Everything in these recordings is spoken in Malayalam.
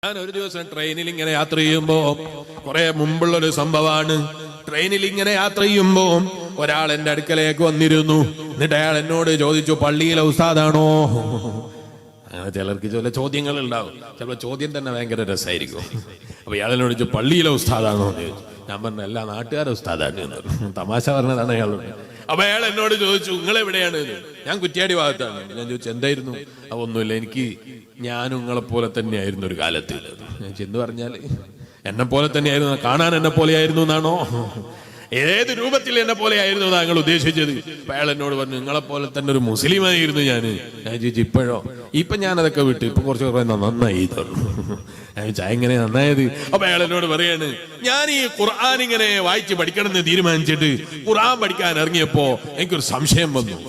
ഞാൻ ഒരു ദിവസം ട്രെയിനിൽ ഇങ്ങനെ യാത്ര ചെയ്യുമ്പോ, കുറെ മുമ്പുള്ളൊരു സംഭവമാണ്. ട്രെയിനിൽ ഇങ്ങനെ യാത്ര ചെയ്യുമ്പോ ഒരാൾ എന്റെ അടുക്കലേക്ക് വന്നിരുന്നു. എന്നിട്ട് അയാൾ എന്നോട് ചോദിച്ചു, പള്ളിയിലെ ഉസ്താദാണോ? അങ്ങനെ ചിലർക്ക് ചില ചോദ്യങ്ങൾ ഉണ്ടാവും. ചിലപ്പോൾ ചോദ്യം തന്നെ ഭയങ്കര രസമായിരിക്കും. അപ്പൊ ഇയാൾ എന്നോട് ചോദിച്ചു, പള്ളിയിലെ ഉസ്താദാണോ എന്ന് ചോദിച്ചു. ഞാൻ പറഞ്ഞു, എല്ലാ നാട്ടുകാരെ ഉസ്താദാണ് എന്ന്. തമാശ പറഞ്ഞതാണ് അയാളോട്. അപ്പൊ അയാൾ എന്നോട് ചോദിച്ചു, നിങ്ങൾ എവിടെയാണ്? ഞാൻ കുറ്റ്യാടി ഭാഗത്താണ്. ഞാൻ ചോദിച്ചു, എന്തായിരുന്നു? ഒന്നുമില്ല, ഞാനും നിങ്ങളെ പോലെ തന്നെയായിരുന്നു ഒരു കാലത്ത്. ഞാൻ ചെന്ന് പറഞ്ഞാല് എന്നെ പോലെ തന്നെയായിരുന്നു, കാണാൻ എന്നെ പോലെയായിരുന്നു എന്നാണോ? ഏത് രൂപത്തിൽ എന്നെ പോലെ ആയിരുന്നു താങ്കൾ ഉദ്ദേശിച്ചത്? അയാൾ എന്നോട് പറഞ്ഞു, നിങ്ങളെ പോലെ തന്നെ ഒരു മുസ്ലിമായിരുന്നു ഞാൻ ചോദിച്ചു, ഇപ്പോഴോ? ഇപ്പൊ ഞാനതൊക്കെ വിട്ടു, ഇപ്പൊ കുറച്ച് കുറേ നന്നായി തന്നു. ഞാൻ ചോദിച്ചാ, എങ്ങനെ നന്നായത്? അപ്പൊ അയാൾ എന്നോട് പറയാണ്, ഞാൻ ഈ ഖുർആൻ ഇങ്ങനെ വായിച്ച് പഠിക്കണം എന്ന് തീരുമാനിച്ചിട്ട് ഖുർആൻ പഠിക്കാൻ ഇറങ്ങിയപ്പോ എനിക്കൊരു സംശയം വന്നു.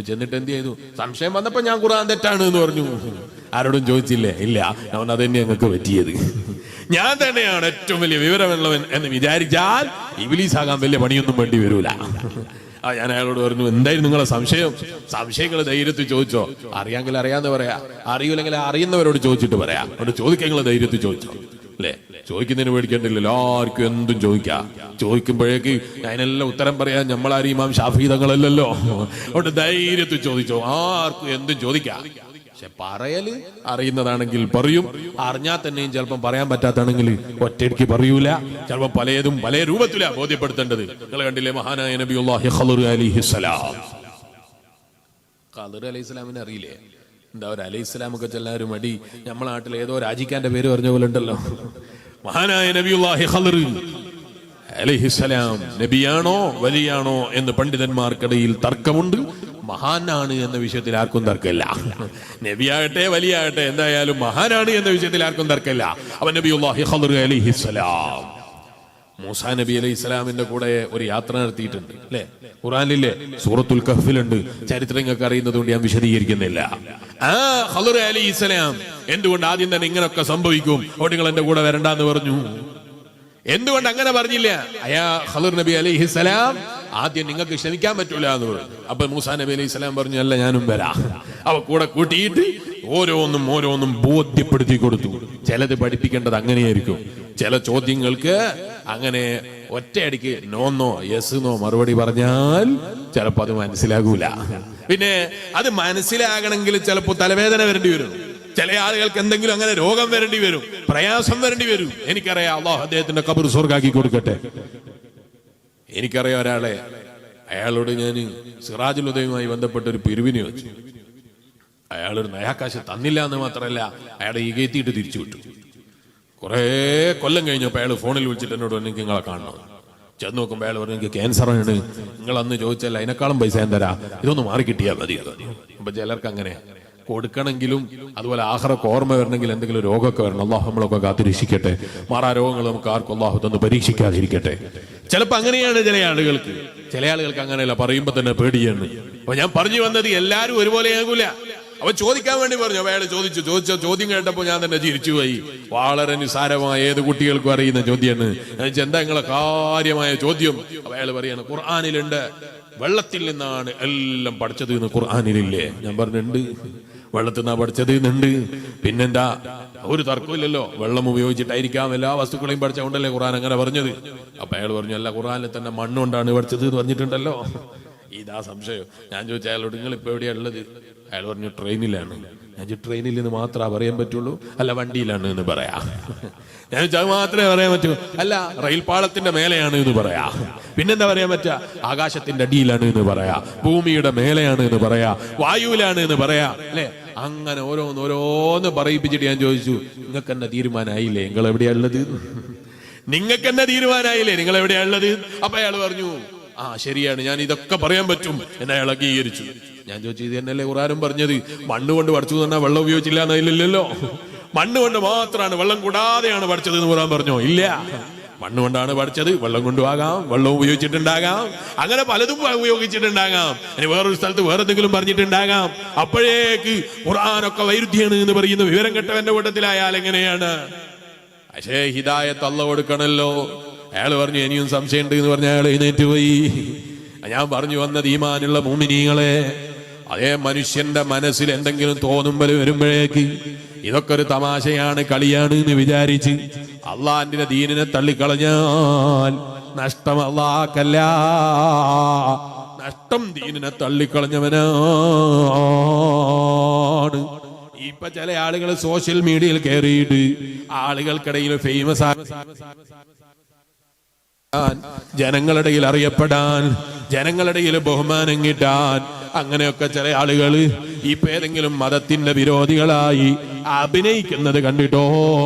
ചെന്നിട്ട് എന്ത് ചെയ്തു? സംശയം വന്നപ്പോ ഞാൻ ഖുർആൻ തെറ്റാണ് എന്ന് പറഞ്ഞു. ആരോടും ചോദിച്ചില്ലേ? ഇല്ല. അവൻ അതന്നെ ഞങ്ങൾക്ക് പറ്റിയത്. ഞാൻ തന്നെയാണ് ഏറ്റവും വലിയ വിവരമുള്ളവൻ എന്ന് വിചാരിച്ചാൽ ഇബ്ലീസ് ആകാൻ വലിയ പണിയൊന്നും വേണ്ടി വരൂല. ഞാൻ അയാളോട് പറഞ്ഞു, എന്തായിരുന്നു നിങ്ങളെ സംശയം? സംശയങ്ങൾ ധൈര്യത്തിൽ ചോദിച്ചോ. അറിയാമെങ്കിൽ അറിയാന്ന് പറയാ, അറിയില്ലെങ്കിൽ അറിയുന്നവരോട് ചോദിച്ചിട്ട് പറയാം. അവിടെ ചോദിക്കാൻ ധൈര്യത്തിൽ ചോദിച്ചോ അല്ലേ? ചോദിക്കുന്നതിന് പേടിക്കേണ്ടില്ലല്ലോ, ആർക്കും എന്തും ചോദിക്കാം. ചോദിക്കുമ്പോഴേക്ക് അതിനെല്ലാം ഉത്തരം പറയാൻ നമ്മളാരും ഇമാം ഷാഫി തങ്ങളല്ലല്ലോ. അവിടെ ധൈര്യത്തിൽ ചോദിച്ചോ, ആർക്കും എന്തും ചോദിക്കാം. പക്ഷെ പറയല് അറിയുന്നതാണെങ്കിൽ പറയും, അറിഞ്ഞാൽ തന്നെയും ചിലപ്പം പറയാൻ പറ്റാത്താണെങ്കിൽ ഒറ്റയ്ക്ക് പറയൂല. ചിലപ്പോൾ പലതും പല രൂപത്തിലാ ബോധ്യപ്പെടുത്തേണ്ടത്. നിങ്ങൾ കണ്ടില്ലേ മഹാനായ നബിയുല്ലാഹി ഖളർ അലൈഹിസ്സലാം. ഖളർ അലൈഹിസ്സലാമിനെ അറിയില്ലേ? എന്താ ഒരു അലൈഹിസ്സലാമൊക്കെ ചെല്ലാരും അടി. നമ്മളെ നാട്ടിൽ ഏതോ രാജിക്കാന്റെ പേര് പറഞ്ഞ പോലെ ഉണ്ടല്ലോ. മഹാനായ നബിയുല്ലാഹി ഖളർ അലൈഹിസ്സലാം നബിയാണോ വലിയാണോ എന്ന് പണ്ഡിതന്മാർക്കിടയിൽ തർക്കമുണ്ട്. മഹാനാണ് എന്ന വിഷയത്തിൽ ആർക്കും തർക്കമില്ല. നബിയാകട്ടെ വലിയാകട്ടെ, എന്തായാലും മഹാനാണ് എന്ന വിഷയത്തിൽ ആർക്കും തർക്കമില്ല. അവൻ നബിയുല്ലാഹി ഖളർ അലൈഹിസ്സലാം മൂസാ നബി അലൈഹി ഇസ്ലാമിന്റെ കൂടെ ഒരു യാത്ര നടത്തിയിട്ടുണ്ട് അല്ലെ? ഖുർആനിലെ സൂറത്തുൽ കഹ്ഫിലുണ്ട്. ചരിത്രം നിങ്ങൾക്ക് അറിയുന്നത് കൊണ്ട് ഞാൻ വിശദീകരിക്കുന്നില്ല. ആ ഖളർ അലൈഹി ഇസ്ലാം എന്തുകൊണ്ട് ആദ്യം തന്നെ ഇങ്ങനൊക്കെ സംഭവിക്കും, അവിടെ നിങ്ങൾ എന്റെ കൂടെ വരണ്ടെന്ന് പറഞ്ഞു? എന്തുകൊണ്ട് അങ്ങനെ പറഞ്ഞില്ല? ഖളർ നബി അലൈഹിസ്സലാം ആദ്യം നിങ്ങൾക്ക് ക്ഷമിക്കാൻ പറ്റൂല എന്ന് പറഞ്ഞു. അപ്പൊ മൂസാ നബി അലൈഹി സ്വലാം പറഞ്ഞു, അല്ല ഞാനും വരാം. അവ കൂടെ കൂട്ടിയിട്ട് ഓരോന്നും ബോധ്യപ്പെടുത്തി കൊടുത്തു. ചിലത് പഠിപ്പിക്കേണ്ടത് അങ്ങനെയായിരിക്കും. ചില ചോദ്യങ്ങൾക്ക് അങ്ങനെ ഒറ്റയടിക്ക് നോന്നോ യെസ്ന്നോ മറുപടി പറഞ്ഞാൽ ചിലപ്പോ അത് മനസ്സിലാകൂല. പിന്നെ അത് മനസ്സിലാകണമെങ്കിൽ ചിലപ്പോ തലവേദന വരേണ്ടി വരും. ചില ആളുകൾക്ക് എന്തെങ്കിലും അങ്ങനെ രോഗം വരേണ്ടി വരും, പ്രയാസം വരേണ്ടി വരും. എനിക്കറിയാം, അല്ലാഹു അദ്ദേഹത്തിന്റെ ഖബർ സ്വർഗ്ഗാക്കി കൊടുക്കട്ടെ. എനിക്കറിയാം ഒരാളെ, അയാളോട് ഞാൻ സിറാജുൽ ഹുദയുമായി ബന്ധപ്പെട്ട ഒരു പിരിവിന് വെച്ചു. അയാളൊരു നയാക്കാശ് തന്നില്ല എന്ന് മാത്രമല്ല, അയാളെ ഈകേറ്റിയിട്ട് തിരിച്ചു വിട്ടു. കുറെ കൊല്ലം കഴിഞ്ഞപ്പോൾ അയാൾ ഫോണിൽ വിളിച്ചിട്ട് എന്നോട് പറഞ്ഞു, എനിക്ക് നിങ്ങളെ കാണണം. ചെന്ന് നോക്കുമ്പോൾ അയാൾ പറഞ്ഞു, എനിക്ക് ക്യാൻസറാണ്, നിങ്ങൾ അന്ന് ചോദിച്ചാൽ അതിനേക്കാളും പൈസ ഞാൻ തരാം, ഇതൊന്ന് മാറി കിട്ടിയാൽ മതി. അപ്പൊ ചിലർക്ക് അങ്ങനെ കൊടുക്കണമെങ്കിലും അതുപോലെ ആഖിറത്ത് ഓർമ്മ വരണമെങ്കിൽ എന്തെങ്കിലും രോഗമൊക്കെ വരണം. അല്ലാഹു നമ്മളൊക്കെ കാത്തിരക്ഷിക്കട്ടെ. മാറാ രോഗങ്ങൾ നമുക്ക് ആർക്കും അല്ലാഹു തന്ന് പരീക്ഷിക്കാതിരിക്കട്ടെ. ചിലപ്പോ അങ്ങനെയാണ് ചില ആളുകൾക്ക്. ചില ആളുകൾക്ക് അങ്ങനെയല്ല, പറയുമ്പോ തന്നെ പേടിയാണ്. അപ്പൊ ഞാൻ പറഞ്ഞു വന്നത് എല്ലാരും ഒരുപോലെയാകൂല. അവ ചോദിക്കാൻ വേണ്ടി പറഞ്ഞു. അപ്പൊ അയാൾ ചോദിച്ച ചോദ്യം കേട്ടപ്പോ ഞാൻ തന്നെ ചിരിച്ചുപോയി. വളരെ നിസ്സാരമായ ഏത് കുട്ടികൾക്കും അറിയുന്ന ചോദ്യമാണ്. എന്താ നിങ്ങളെ കാര്യമായ ചോദ്യം? അപ്പൊ അയാൾ പറയാണ്, ഖുർആനിലുണ്ട് വെള്ളത്തിൽ നിന്നാണ് എല്ലാം പഠിച്ചത് എന്ന് ഖുർആനിലില്ലേ? ഞാൻ പറഞ്ഞിട്ടുണ്ട്, വെള്ളത്തിൽ നിന്നാ പഠിച്ചത് എന്നുണ്ട്. പിന്നെന്താ, ഒരു തർക്കമില്ലല്ലോ. വെള്ളം ഉപയോഗിച്ചിട്ടായിരിക്കാം എല്ലാ വസ്തുക്കളെയും പഠിച്ചുകൊണ്ടല്ലേ ഖുർആൻ അങ്ങനെ പറഞ്ഞത്. അപ്പൊ അയാൾ പറഞ്ഞു, അല്ല, ഖുർആനിൽ തന്നെ മണ്ണുകൊണ്ടാണ് പഠിച്ചത് എന്ന് പറഞ്ഞിട്ടുണ്ടല്ലോ. ഇതാ സംശയം. ഞാൻ ചോദിച്ച അയാളോട്, നിങ്ങൾ ഇപ്പൊ എവിടെയാ ഉള്ളത്? അയാൾ പറഞ്ഞു, ട്രെയിനിലാണ്. ഞാൻ ട്രെയിനിൽ നിന്ന് മാത്രമേ പറയാൻ പറ്റുള്ളൂ? അല്ല, വണ്ടിയിലാണ് എന്ന് പറയാ. ഞാൻ ചോദിച്ചാൽ മാത്രമേ പറയാൻ പറ്റൂ. അല്ല, റെയിൽപാളത്തിന്റെ മേലെയാണ് എന്ന് പറയാ. പിന്നെന്താ പറയാൻ പറ്റുക? ആകാശത്തിന്റെ അടിയിലാണ് എന്ന് പറയാ, ഭൂമിയുടെ മേലെയാണ് എന്ന് പറയാ, വായുവിലാണ് എന്ന് പറയാ അല്ലെ? അങ്ങനെ ഓരോന്ന് പറയിപ്പിച്ചിട്ട് ഞാൻ ചോദിച്ചു, നിങ്ങൾക്ക് എന്നെ തീരുമാനമായില്ലേ? നിങ്ങൾ എവിടെയാ ഉള്ളത്? നിങ്ങൾക്ക് എന്നെ തീരുമാനമായില്ലേ? നിങ്ങൾ എവിടെയാ ഉള്ളത്? അപ്പൊ അയാൾ പറഞ്ഞു, ആ ശരിയാണ്, ഞാൻ ഇതൊക്കെ പറയാൻ പറ്റും എന്ന് അയാൾ അംഗീകരിച്ചു. ഞാൻ ചോദിച്ചു, ഇത് തന്നെയല്ലേ ഖുർആനും പറഞ്ഞത്? മണ്ണ് കൊണ്ട് പഠിച്ചു പറഞ്ഞാൽ വെള്ളം ഉപയോഗിച്ചില്ല എന്നതില്ലല്ലോ. മണ്ണ് കൊണ്ട് മാത്രമാണ്, വെള്ളം കൂടാതെയാണ് പഠിച്ചത് എന്ന് ഖുർആൻ പറഞ്ഞോ? ഇല്ല, മണ്ണ് കൊണ്ടാണ് പഠിച്ചത്. വെള്ളം കൊണ്ടുപോകാം, വെള്ളം ഉപയോഗിച്ചിട്ടുണ്ടാകാം, അങ്ങനെ പലതും ഉപയോഗിച്ചിട്ടുണ്ടാകാം. ഇനി വേറൊരു സ്ഥലത്ത് വേറെ എന്തെങ്കിലും പറഞ്ഞിട്ടുണ്ടാകാം. അപ്പോഴേക്ക് ഖുർആനൊക്കെ വൈരുദ്ധ്യാണ് എന്ന് പറയുന്ന വിവരം കെട്ടവന്റെ കൂട്ടത്തിലായാൽ എങ്ങനെയാണ്? പക്ഷേ ഹിദായത്ത് അല്ലാഹു കൊടുക്കണല്ലോ. അയാൾ പറഞ്ഞു, ഇനിയും സംശയമുണ്ട് എന്ന് പറഞ്ഞ അയാൾ എഴുന്നേറ്റ് പോയി. ഞാൻ പറഞ്ഞു വന്നത്, ഈമാനുള്ള മുഅ്മിനീങ്ങളെ, അതേ മനുഷ്യന്റെ മനസ്സിൽ എന്തെങ്കിലും തോന്നുമ്പോൾ വരുമ്പോഴേക്ക് ഇതൊക്കെ ഒരു തമാശയാണ്, കളിയാണ് എന്ന് വിചാരിച്ച് അള്ളാഹിന്റെ ദീനിനെ തള്ളിക്കളഞ്ഞാൽ നഷ്ടം അള്ളാഹ്ക്കല്ല, നഷ്ടം ദീനിനെ തള്ളിക്കളഞ്ഞവനാണ്. ഇപ്പൊ ചില ആളുകൾ സോഷ്യൽ മീഡിയയിൽ കയറിയിട്ട് ആളുകൾക്കിടയിൽ ഫേമസ് ജനങ്ങളുടെ അറിയപ്പെടാൻ, ജനങ്ങളുടെ ബഹുമാനം കിട്ടാൻ, അങ്ങനെയൊക്കെ ചില ആളുകൾ ഇപ്പൊ ഏതെങ്കിലും മതത്തിന്റെ വിരോധികളായി അഭിനയിക്കുന്നത് കണ്ടിട്ടോ,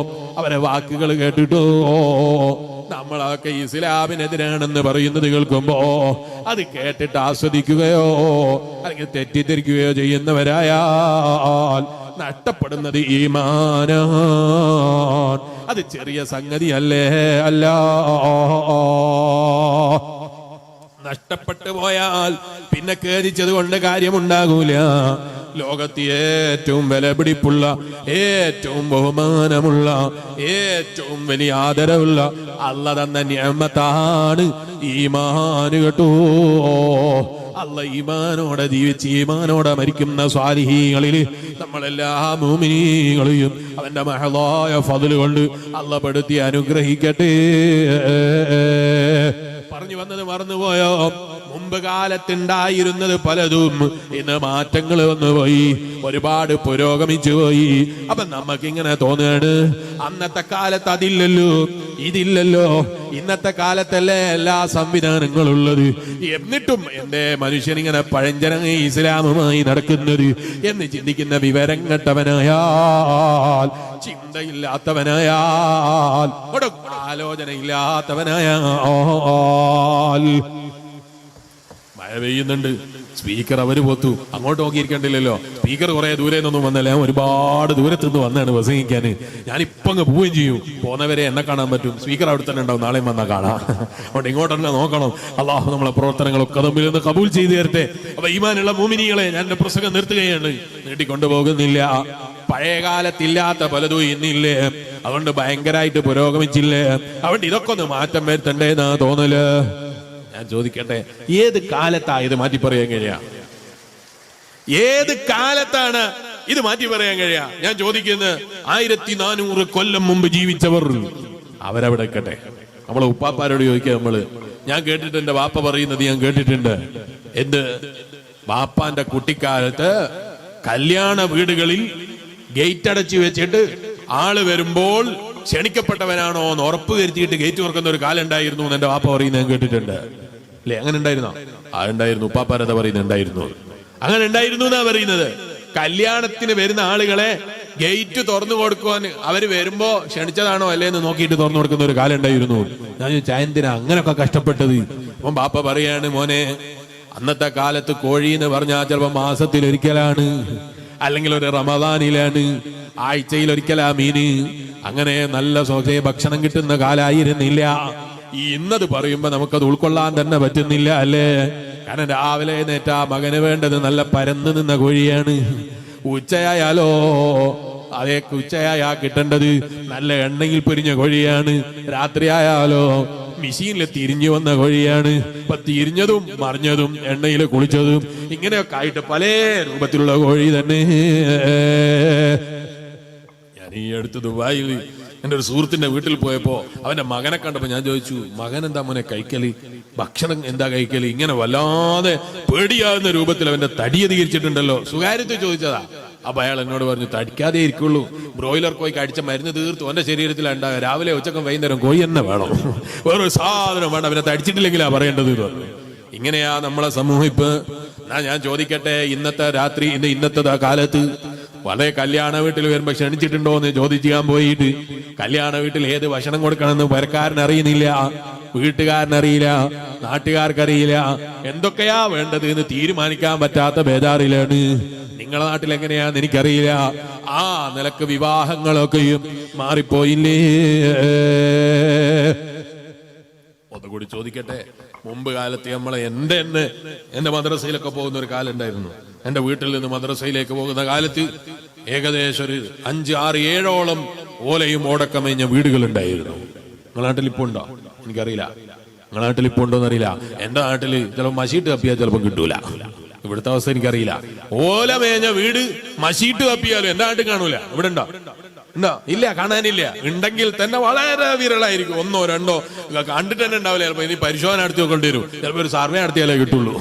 അവരെ വാക്കുകൾ കേട്ടിട്ടോ നമ്മളൊക്കെ ഇസ്ലാമിനെതിരാണെന്ന് പറയുന്നത് കേൾക്കുമ്പോ അത് കേട്ടിട്ട് ആസ്വദിക്കുകയോ അല്ലെങ്കിൽ തെറ്റിദ്ധരിക്കുകയോ ചെയ്യുന്നവരായാൽ നഷ്ടപ്പെടുന്നത് ഈമാനാണ്. അത് ചെറിയ സംഗതിയല്ലേ? അല്ല. നഷ്ടപ്പെട്ടു പോയാൽ പിന്നെ ഖേദിച്ചത് കൊണ്ട് കാര്യമുണ്ടാകൂല. ലോകത്ത് ഏറ്റവും വിലപിടിപ്പുള്ള, ഏറ്റവും ബഹുമാനമുള്ള, ഏറ്റവും വലിയ ആദരവുള്ള അല്ലാഹ് തന്ന നിഅമത്താണ് ഈമാൻ കേട്ടോ. അല്ലാഹ് ഈമാനോടെ ജീവിച്ച് ഈമാനോടെ മരിക്കുന്ന സ്വാലിഹീങ്ങളിൽ നമ്മളെല്ലാ മുഅ്മിനീങ്ങളെയും അവന്റെ മഹളായ ഫദ്ൽ കൊണ്ട് അല്ലാഹ് പെടുത്തി അനുഗ്രഹിക്കട്ടെ. പറഞ്ഞു വന്നത് മറന്നുപോയോ? മുമ്പ് കാലത്തുണ്ടായിരുന്നത് പലതും ഇന്ന് മാറ്റങ്ങൾ വന്നുപോയി, ഒരുപാട് പുരോഗമിച്ചു പോയി. അപ്പൊ നമുക്കിങ്ങനെ തോന്നുകയാണ്, അന്നത്തെ കാലത്ത് അതില്ലല്ലോ, ഇതില്ലല്ലോ, ഇന്നത്തെ കാലത്തല്ലേ എല്ലാ സംവിധാനങ്ങളുള്ളത്, എന്നിട്ടും എന്റെ മനുഷ്യനിങ്ങനെ പഴഞ്ചനങ്ങ ഇസ്ലാമുമായി നടക്കുന്നത് എന്ന് ചിന്തിക്കുന്ന വിവരം കെട്ടവനായാൽ, ചിന്തയില്ലാത്തവനായാൽ, ആലോചനയില്ലാത്തവനായാൽ. മഴ പെയ്യുന്നുണ്ട്, സ്പീക്കർ അവര് പോത്തു, അങ്ങോട്ട് നോക്കിയിരിക്കണ്ടില്ലല്ലോ. സ്പീക്കർ കുറെ ദൂരെ നിന്നൊന്നും വന്നല്ല, ഞാൻ ഒരുപാട് ദൂരത്തുനിന്ന് വന്നാണ് പ്രസംഗിക്കാന്. ഞാനിപ്പൊ അങ്ങ് പോവുകയും ചെയ്യും. പോന്നവരെ എന്നെ കാണാൻ പറ്റും, സ്പീക്കർ അവിടെ തന്നെ ഉണ്ടാവും, നാളെയും വന്നാൽ കാണാം. അതുകൊണ്ട് ഇങ്ങോട്ട് തന്നെ നോക്കണം. അള്ളാഹു നമ്മളെ പ്രവർത്തനങ്ങളൊക്കെ തമ്മിൽ നിന്ന് കബൂൽ ചെയ്തു തരട്ടെ. അപ്പൊ ഈമാനുള്ള മുഅ്മിനീങ്ങളെ, ഞാൻ എന്റെ പ്രസംഗം നിർത്തുകയാണ്, നീട്ടിക്കൊണ്ടുപോകുന്നില്ല. പഴയ കാലത്തില്ലാത്ത പലതും ഇന്നില്ലേ, അതുകൊണ്ട് ഭയങ്കരമായിട്ട് പുരോഗമിച്ചില്ലേ, അതുകൊണ്ട് ഇതൊക്കെ ഒന്ന് മാറ്റം വരുത്തണ്ടേന്നാ തോന്നല്. ഞാൻ ചോദിക്കട്ടെ, ഏത് കാലത്താ ഇത് മാറ്റി പറയാൻ കഴിയാ? ഏത് കാലത്താണ് ഇത് മാറ്റി പറയാൻ കഴിയാ? ഞാൻ ചോദിക്കുന്നത്, 1400 കൊല്ലം മുമ്പ് ജീവിച്ചവർ അവരവിടെ നിൽക്കട്ടെ. നമ്മളെ ഉപ്പാപ്പാരോട് ചോദിക്കുക. ഞാൻ കേട്ടിട്ടുണ്ട്, എന്റെ വാപ്പ പറയുന്നത് ഞാൻ കേട്ടിട്ടുണ്ട്. എന്ത്? വാപ്പാന്റെ കുട്ടിക്കാലത്ത് കല്യാണ വീടുകളിൽ ഗേറ്റ് അടച്ചു വെച്ചിട്ട് ആള് വരുമ്പോൾ ക്ഷണിക്കപ്പെട്ടവനാണോ എന്ന് ഉറപ്പ് വരുത്തിയിട്ട് ഗേറ്റ് തുറക്കുന്ന ഒരു കാലം ഉണ്ടായിരുന്നു എന്ന് എന്റെ വാപ്പ പറയുന്നത് ഞാൻ കേട്ടിട്ടുണ്ട്. അല്ലെ, അങ്ങനെ ഉണ്ടായിരുന്നോ? ഉണ്ടായിരുന്നു. ഉപ്പാപ്പാരത പറയുന്നത് ഉണ്ടായിരുന്നു. അങ്ങനെ ഉണ്ടായിരുന്നു എന്നാ പറയുന്നത്. കല്യാണത്തിന് വരുന്ന ആളുകളെ ഗേറ്റ് തുറന്നു കൊടുക്കുവാൻ അവര് വരുമ്പോ ക്ഷണിച്ചതാണോ അല്ലേന്ന് നോക്കിയിട്ട് തുറന്നു കൊടുക്കുന്ന ഒരു കാലം ഉണ്ടായിരുന്നു. ഞാൻ എന്തിനാ അങ്ങനൊക്കെ കഷ്ടപ്പെട്ടത്? അപ്പം ബാപ്പ പറയാണ്, മോനെ, അന്നത്തെ കാലത്ത് കോഴി എന്ന് പറഞ്ഞാൽ ചിലപ്പോ മാസത്തിൽ ഒരിക്കലാണ്, അല്ലെങ്കിൽ ഒരു റമദാനിലാണ്, ആഴ്ചയിൽ ഒരിക്കലാ മീന്. അങ്ങനെ നല്ല സ്വതേ ഭക്ഷണം കിട്ടുന്ന കാലായിരുന്നില്ല. ഈ ഇന്നത് പറയുമ്പോ നമുക്കത് ഉൾക്കൊള്ളാൻ തന്നെ പറ്റുന്നില്ല, അല്ലേ? കാരണം രാവിലെ നേറ്റാ മകന് വേണ്ടത് നല്ല പരന്ന് നിന്ന കോഴിയാണ്. ഉച്ചയായാലോ അതേ ഉച്ചയായാ കിട്ടേണ്ടത് നല്ല എണ്ണയിൽ പൊരിഞ്ഞ കോഴിയാണ്. രാത്രിയായാലോ മെഷീനിൽ തിരിഞ്ഞു വന്ന കോഴിയാണ്. ഇപ്പൊ തിരിഞ്ഞതും മറിഞ്ഞതും എണ്ണയിൽ കുളിച്ചതും ഇങ്ങനെയൊക്കെ ആയിട്ട് പല രൂപത്തിലുള്ള കോഴി തന്നെ. ഞാൻ ഈ അടുത്ത് ദുബായിൽ എന്റെ ഒരു സുഹൃത്തിന്റെ വീട്ടിൽ പോയപ്പോ അവന്റെ മകനെ കണ്ടപ്പോ ഞാൻ ചോദിച്ചു, മകൻ എന്താ മോനെ കഴിക്കല്, ഭക്ഷണം എന്താ കഴിക്കല്? ഇങ്ങനെ വല്ലാതെ പേടിയാകുന്ന രൂപത്തിൽ അവന്റെ തടി അധികരിച്ചിട്ടുണ്ടല്ലോ. സ്വകാര്യത്തിൽ ചോദിച്ചതാ. അപ്പൊ അയാൾ എന്നോട് പറഞ്ഞു, തടിക്കാതെ ഇരിക്കുള്ളൂ, ബ്രോയിലർ കോഴി കടിച്ച മരുന്ന് തീർത്തു അവന്റെ ശരീരത്തിലുണ്ടാകുക, രാവിലെ ഉച്ചക്കും വൈകുന്നേരം കോഴി തന്നെ വേണം, വേറൊരു സാധനം വേണ്ട, അവനെ തടിച്ചിട്ടില്ലെങ്കിലാ പറയേണ്ടത് പറഞ്ഞു. ഇങ്ങനെയാ നമ്മളെ സമൂഹം ഇപ്പൊ. ഞാൻ ചോദിക്കട്ടെ, ഇന്നത്തെ രാത്രി ഇന്നത്തെ കാലത്ത് വളരെ കല്യാണ വീട്ടിൽ വരുമ്പോ ക്ഷണിച്ചിട്ടുണ്ടോ എന്ന് ചോദിച്ചാൻ പോയിട്ട് കല്യാണ വീട്ടിൽ ഏത് ഭക്ഷണം കൊടുക്കണമെന്ന് വരക്കാരൻ അറിയുന്നില്ല, വീട്ടുകാരനറിയില്ല, നാട്ടുകാർക്കറിയില്ല, എന്തൊക്കെയാ വേണ്ടത് എന്ന് തീരുമാനിക്കാൻ പറ്റാത്ത ബേജാറിലാണ്. നിങ്ങളെ നാട്ടിൽ എങ്ങനെയാന്ന് എനിക്കറിയില്ല. ആ നിലക്ക് വിവാഹങ്ങളൊക്കെയും മാറിപ്പോയില്ലേ? ഒന്നുകൂടി ചോദിക്കട്ടെ, മുമ്പ് കാലത്ത് നമ്മളെ എന്റെ മദ്രസയിലൊക്കെ പോകുന്ന ഒരു കാലം ഉണ്ടായിരുന്നു. എന്റെ വീട്ടിൽ നിന്ന് മദ്രസയിലേക്ക് പോകുന്ന കാലത്ത് ഏകദേശം ഒരു 5, 6, 7ഓളം ഓലയും ഓടക്കമേഞ്ഞ വീടുകൾ ഉണ്ടായിരുന്നു. നിങ്ങളുടെ നാട്ടിൽ ഇപ്പൊ ഉണ്ടോ എനിക്കറിയില്ല. നിങ്ങളുടെ നാട്ടിൽ ഇപ്പൊ ഉണ്ടോന്ന് അറിയില്ല. എന്റെ നാട്ടില് ചിലപ്പോൾ മഷീട്ട് കപ്പിയാൽ ചിലപ്പോൾ കിട്ടൂല. ഇവിടുത്തെ അവസ്ഥ എനിക്കറിയില്ല. ഓല മേഞ്ഞ വീട് മഷീട്ട് തപ്പിയാലും എന്റെ നാട്ടിൽ കാണൂല. ഇവിടെ ഉണ്ടോ? ഇല്ല, കാണാനില്ല. ഉണ്ടെങ്കിൽ തന്നെ വളരെ വിരളായിരിക്കും. 1 or 2 കണ്ടിട്ട് തന്നെ ഉണ്ടാവില്ല. ചിലപ്പോ ഇനി പരിശോധന നടത്തി നോക്കേണ്ടി വരും. ചിലപ്പോ ഒരു സർവേ നടത്തിയാലേ കിട്ടുള്ളൂ.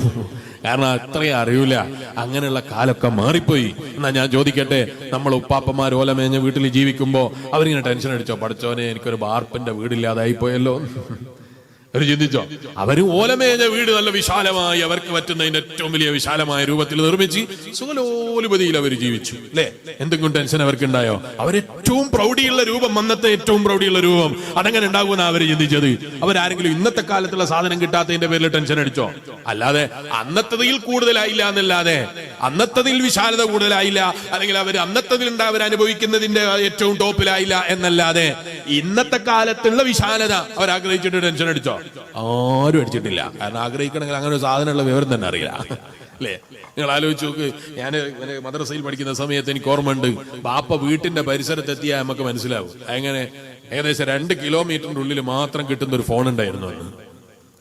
കാരണം അത്രയും അറിയൂല. അങ്ങനെയുള്ള കാലൊക്കെ മാറിപ്പോയി. എന്നാ ഞാൻ ചോദിക്കട്ടെ, നമ്മൾ ഉപ്പാപ്പന്മാർ ഓലമേഞ്ഞ വീട്ടിൽ ജീവിക്കുമ്പോ അവരിങ്ങനെ ടെൻഷൻ അടിച്ചോ, പഠിച്ചോനെ എനിക്കൊരു ബാർപ്പിന്റെ വീടില്ലാതായി പോയല്ലോ? അവർ ചിന്തിച്ചോ? അവര് ഓലമേഞ്ഞ വീട് നല്ല വിശാലമായി അവർക്ക് പറ്റുന്നതിന്റെ ഏറ്റവും വലിയ വിശാലമായ രൂപത്തിൽ നിർമ്മിച്ച് സുഖലോലുപതിയിൽ അവർ ജീവിച്ചു, അല്ലെ? എന്തെങ്കിലും ടെൻഷൻ അവർക്ക് ഉണ്ടായോ? അവരേറ്റവും പ്രൗഢിയുള്ള രൂപം, അന്നത്തെ ഏറ്റവും പ്രൗഢിയുള്ള രൂപം അതങ്ങനെ ഉണ്ടാകുമെന്ന അവര് ചിന്തിച്ചത്. അവരാരെങ്കിലും ഇന്നത്തെ കാലത്തുള്ള സാധനം കിട്ടാത്തതിന്റെ പേരിൽ ടെൻഷൻ അടിച്ചോ? അല്ലാതെ അന്നത്തതിൽ കൂടുതലായില്ല എന്നല്ലാതെ, അന്നത്തതിൽ വിശാലത കൂടുതലായില്ല, അല്ലെങ്കിൽ അവർ അന്നത്തതിൽ അവർ അനുഭവിക്കുന്നതിന്റെ ഏറ്റവും ടോപ്പിലായില്ല എന്നല്ലാതെ ഇന്നത്തെ കാലത്തുള്ള വിശാലത അവർ ആഗ്രഹിച്ചിട്ട് ടെൻഷൻ അടിച്ചോ? ആരും അടിച്ചിട്ടില്ല. കാരണം ആഗ്രഹിക്കണമെങ്കിൽ അങ്ങനെ ഒരു സാധനമുള്ള വിവരം തന്നെ അറിയില്ല, അല്ലേ? നിങ്ങൾ ആലോചിച്ച് നോക്ക്. ഞാൻ മദ്രസയിൽ പഠിക്കുന്ന സമയത്ത് എനിക്ക് ഓർമ്മയുണ്ട്, ബാപ്പ വീട്ടിന്റെ പരിസരത്തെത്തിയാൽ നമുക്ക് മനസ്സിലാവും. അങ്ങനെ ഏകദേശം 2 കിലോമീറ്ററിന്റെ ഉള്ളിൽ മാത്രം കിട്ടുന്ന ഒരു ഫോൺ ഉണ്ടായിരുന്നു.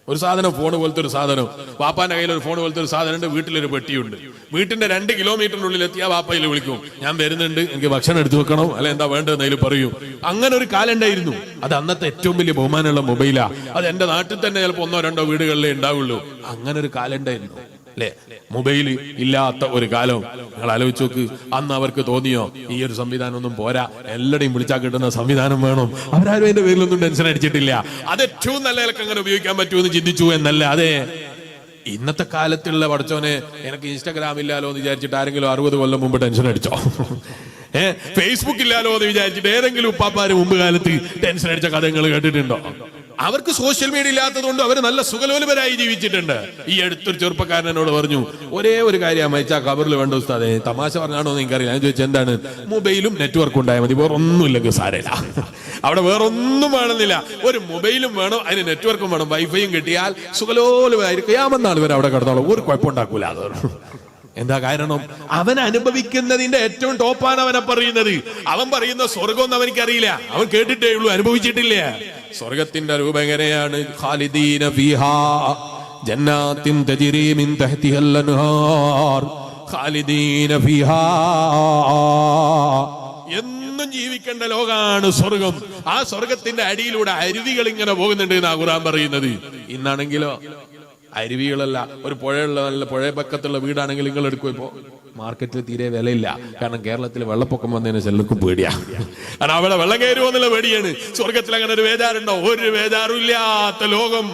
ഒരു സാധനം, ഫോൺ പോലത്തെ ഒരു സാധനം. വാപ്പാന്റെ കയ്യിൽ ഒരു ഫോൺ പോലത്തെ ഒരു സാധനം ഉണ്ട്. വീട്ടിലൊരു പെട്ടിയുണ്ട്. വീട്ടിന്റെ 2 കിലോമീറ്ററിനുള്ളിൽ എത്തിയാൽ വാപ്പയിൽ വിളിക്കും, ഞാൻ വരുന്നുണ്ട്, എനിക്ക് ഭക്ഷണം എടുത്തു വെക്കണം, അല്ലെ എന്താ വേണ്ടതെന്ന് അതിൽ പറയൂ. അങ്ങനെ ഒരു കാലം ഉണ്ടായിരുന്നു. അത് അന്നത്തെ ഏറ്റവും വലിയ ബഹുമാനമുള്ള മൊബൈലാ. അത് എന്റെ നാട്ടിൽ തന്നെ ചിലപ്പോൾ 1 or 2 വീടുകളിലേ ഉണ്ടാവുള്ളൂ. അങ്ങനെ ഒരു കാലം ഉണ്ടായിരുന്നു, അല്ലെ? മൊബൈൽ ഇല്ലാത്ത ഒരു കാലം നിങ്ങൾ ആലോചിച്ച് നോക്ക്. അന്ന് അവർക്ക് തോന്നിയോ ഈ ഒരു സംവിധാനം ഒന്നും പോരാ, എല്ലാവരെയും വിളിച്ചാൽ കിട്ടുന്ന സംവിധാനം വേണം? അവരാരും അതിന്റെ പേരിലൊന്നും ടെൻഷൻ അടിച്ചിട്ടില്ല. അത് ഏറ്റവും നല്ല നിലക്ക് അങ്ങനെ ഉപയോഗിക്കാൻ പറ്റുമെന്ന് ചിന്തിച്ചു എന്നല്ല. അതെ, ഇന്നത്തെ കാലത്തുള്ള പഠിച്ചോനെ എനിക്ക് ഇൻസ്റ്റാഗ്രാം ഇല്ലാലോ എന്ന് വിചാരിച്ചിട്ട് ആരെങ്കിലും 60 കൊല്ലം മുമ്പ് ടെൻഷൻ അടിച്ചോ? ഫേസ്ബുക്ക് ഇല്ലാലോ എന്ന് വിചാരിച്ചിട്ട് ഏതെങ്കിലും ഉപ്പാപ്പാര് മുമ്പ് കാലത്ത് ടെൻഷൻ അടിച്ച കഥകൾ കേട്ടിട്ടുണ്ടോ? അവർക്ക് സോഷ്യൽ മീഡിയ ഇല്ലാത്തത് കൊണ്ട് അവർ നല്ല സുഖലോലുപരായി ജീവിച്ചിട്ടുണ്ട്. ഈ അടുത്തൊരു ചെറുപ്പക്കാരൻ എന്നോട് പറഞ്ഞു, ഒരേ ഒരു കാര്യം മരിച്ചാ ഖബറിൽ വേണ്ട ഉസ്താദേ. തമാശ പറഞ്ഞാണോ എന്ന് എനിക്കറിയില്ല. ഞാൻ ചോദിച്ചു എന്താണ്? മൊബൈലും നെറ്റ്വർക്കും ഉണ്ടായാൽ മതി, വേറെ ഒന്നുമില്ലെങ്കിൽ സാരമില്ല. അവിടെ വേറൊന്നും വേണമെന്നില്ല, ഒരു മൊബൈലും വേണം, അതിന് നെറ്റ്വർക്കും വേണം, വൈഫൈയും കിട്ടിയാൽ സുഖലോലുപരായിരിക്കും. യാമെന്നാൾ വരെ അവിടെ കിടന്നോളൂ, ഒരു കുഴപ്പമുണ്ടാക്കൂല. അത് എന്താ കാരണം? അവൻ അനുഭവിക്കുന്നതിന്റെ ഏറ്റവും ടോപ്പാണ് അവനെ പറയുന്നത്. അവൻ പറയുന്ന സ്വർഗം അവനിക്കറിയില്ല, അവൻ കേട്ടിട്ടേ ഉള്ളൂ, അനുഭവിച്ചിട്ടില്ല. സ്വർഗത്തിന്റെ രൂപം എങ്ങനെയാണ്? ഖാലിദീന ഫീഹാ ജന്നാത്തിൻ തജ്രി മിൻ തഹ്തിഹൽ അൻഹാർ ഖാലിദീന ഫീഹാ. എന്നും ജീവിക്കേണ്ട ലോകാണ് സ്വർഗം. ആ സ്വർഗത്തിന്റെ അടിയിലൂടെ അരുവികൾ ഇങ്ങനെ പോകുന്നുണ്ട് എന്നാ ഖുർആൻ പറയുന്നത്. ഇന്നാണെങ്കിലോ അരുവികളല്ല, ഒരു പുഴയുള്ള നല്ല പുഴപക്കത്തുള്ള വീടാണെങ്കിൽ നിങ്ങൾ എടുക്കും. ഇപ്പോ മാർക്കറ്റിൽ തീരെ വിലയില്ല. കാരണം കേരളത്തിൽ വെള്ളപ്പൊക്കം വന്നതിന് ചെല്ലക്കും പേടിയാ. കാരണം അവിടെ വെള്ളം കയറുമോ എന്നുള്ള പേടിയാണ്. സ്വർഗത്തിൽ അങ്ങനെ ഒരു വേദാറുണ്ടോ? ഒരു വേദാറും ഇല്ലാത്ത ലോകം.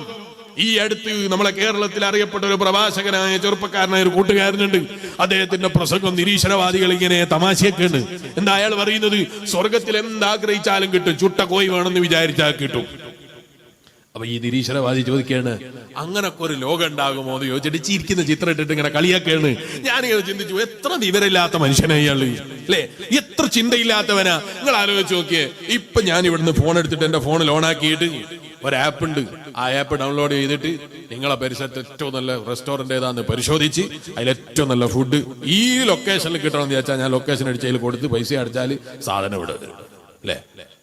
ഈ അടുത്ത് നമ്മളെ കേരളത്തിൽ അറിയപ്പെട്ട ഒരു പ്രഭാഷകനായ ചെറുപ്പക്കാരനായ ഒരു കൂട്ടുകാരനുണ്ട്. അദ്ദേഹത്തിന്റെ പ്രസംഗം നിരീശ്വരവാദികൾ ഇങ്ങനെ തമാശയൊക്കെ ഉണ്ട്. എന്താ അയാൾ പറയുന്നത്? സ്വർഗത്തിൽ എന്താഗ്രഹിച്ചാലും കിട്ടും, ചുട്ട കോഴി വേണമെന്ന് വിചാരിച്ചാൽ കിട്ടും. അപ്പൊ ഈ നിരീശ്വരവാദി ചോദിക്കാണ്, അങ്ങനൊക്കെ ഒരു ലോകം ഉണ്ടാകുമോ എന്ന് ചോദിച്ചിട്ട് ചിരിക്കുന്ന ചിത്രം ഇട്ടിട്ട് ഇങ്ങനെ കളിയാക്കാണ്. ഞാനിങ്ങനെ ചിന്തിച്ചു, എത്ര വിവരമില്ലാത്ത മനുഷ്യനായി ഇയാള്, അല്ലെ? എത്ര ചിന്തയില്ലാത്തവനാ. നിങ്ങൾ ആലോചിച്ച് നോക്കിയേ. ഇപ്പൊ ഞാൻ ഇവിടുന്ന് ഫോൺ എടുത്തിട്ട് എന്റെ ഫോണിൽ ഓണാക്കിയിട്ട് ഒരു ആപ്പ് ഉണ്ട്, ആ ആപ്പ് ഡൗൺലോഡ് ചെയ്തിട്ട് നിങ്ങളെ പരിസരത്ത് ഏറ്റവും നല്ല റെസ്റ്റോറന്റ് ഏതാന്ന് പരിശോധിച്ച് അതിൽ ഏറ്റവും നല്ല ഫുഡ് ഈ ലൊക്കേഷനിൽ കിട്ടണമെന്ന് വിചാരിച്ചാൽ ഞാൻ ലൊക്കേഷൻ അടിച്ച് അതിൽ കൊടുത്ത് പൈസ അടിച്ചാൽ സാധനം ഇവിടെ വരും, അല്ലെ?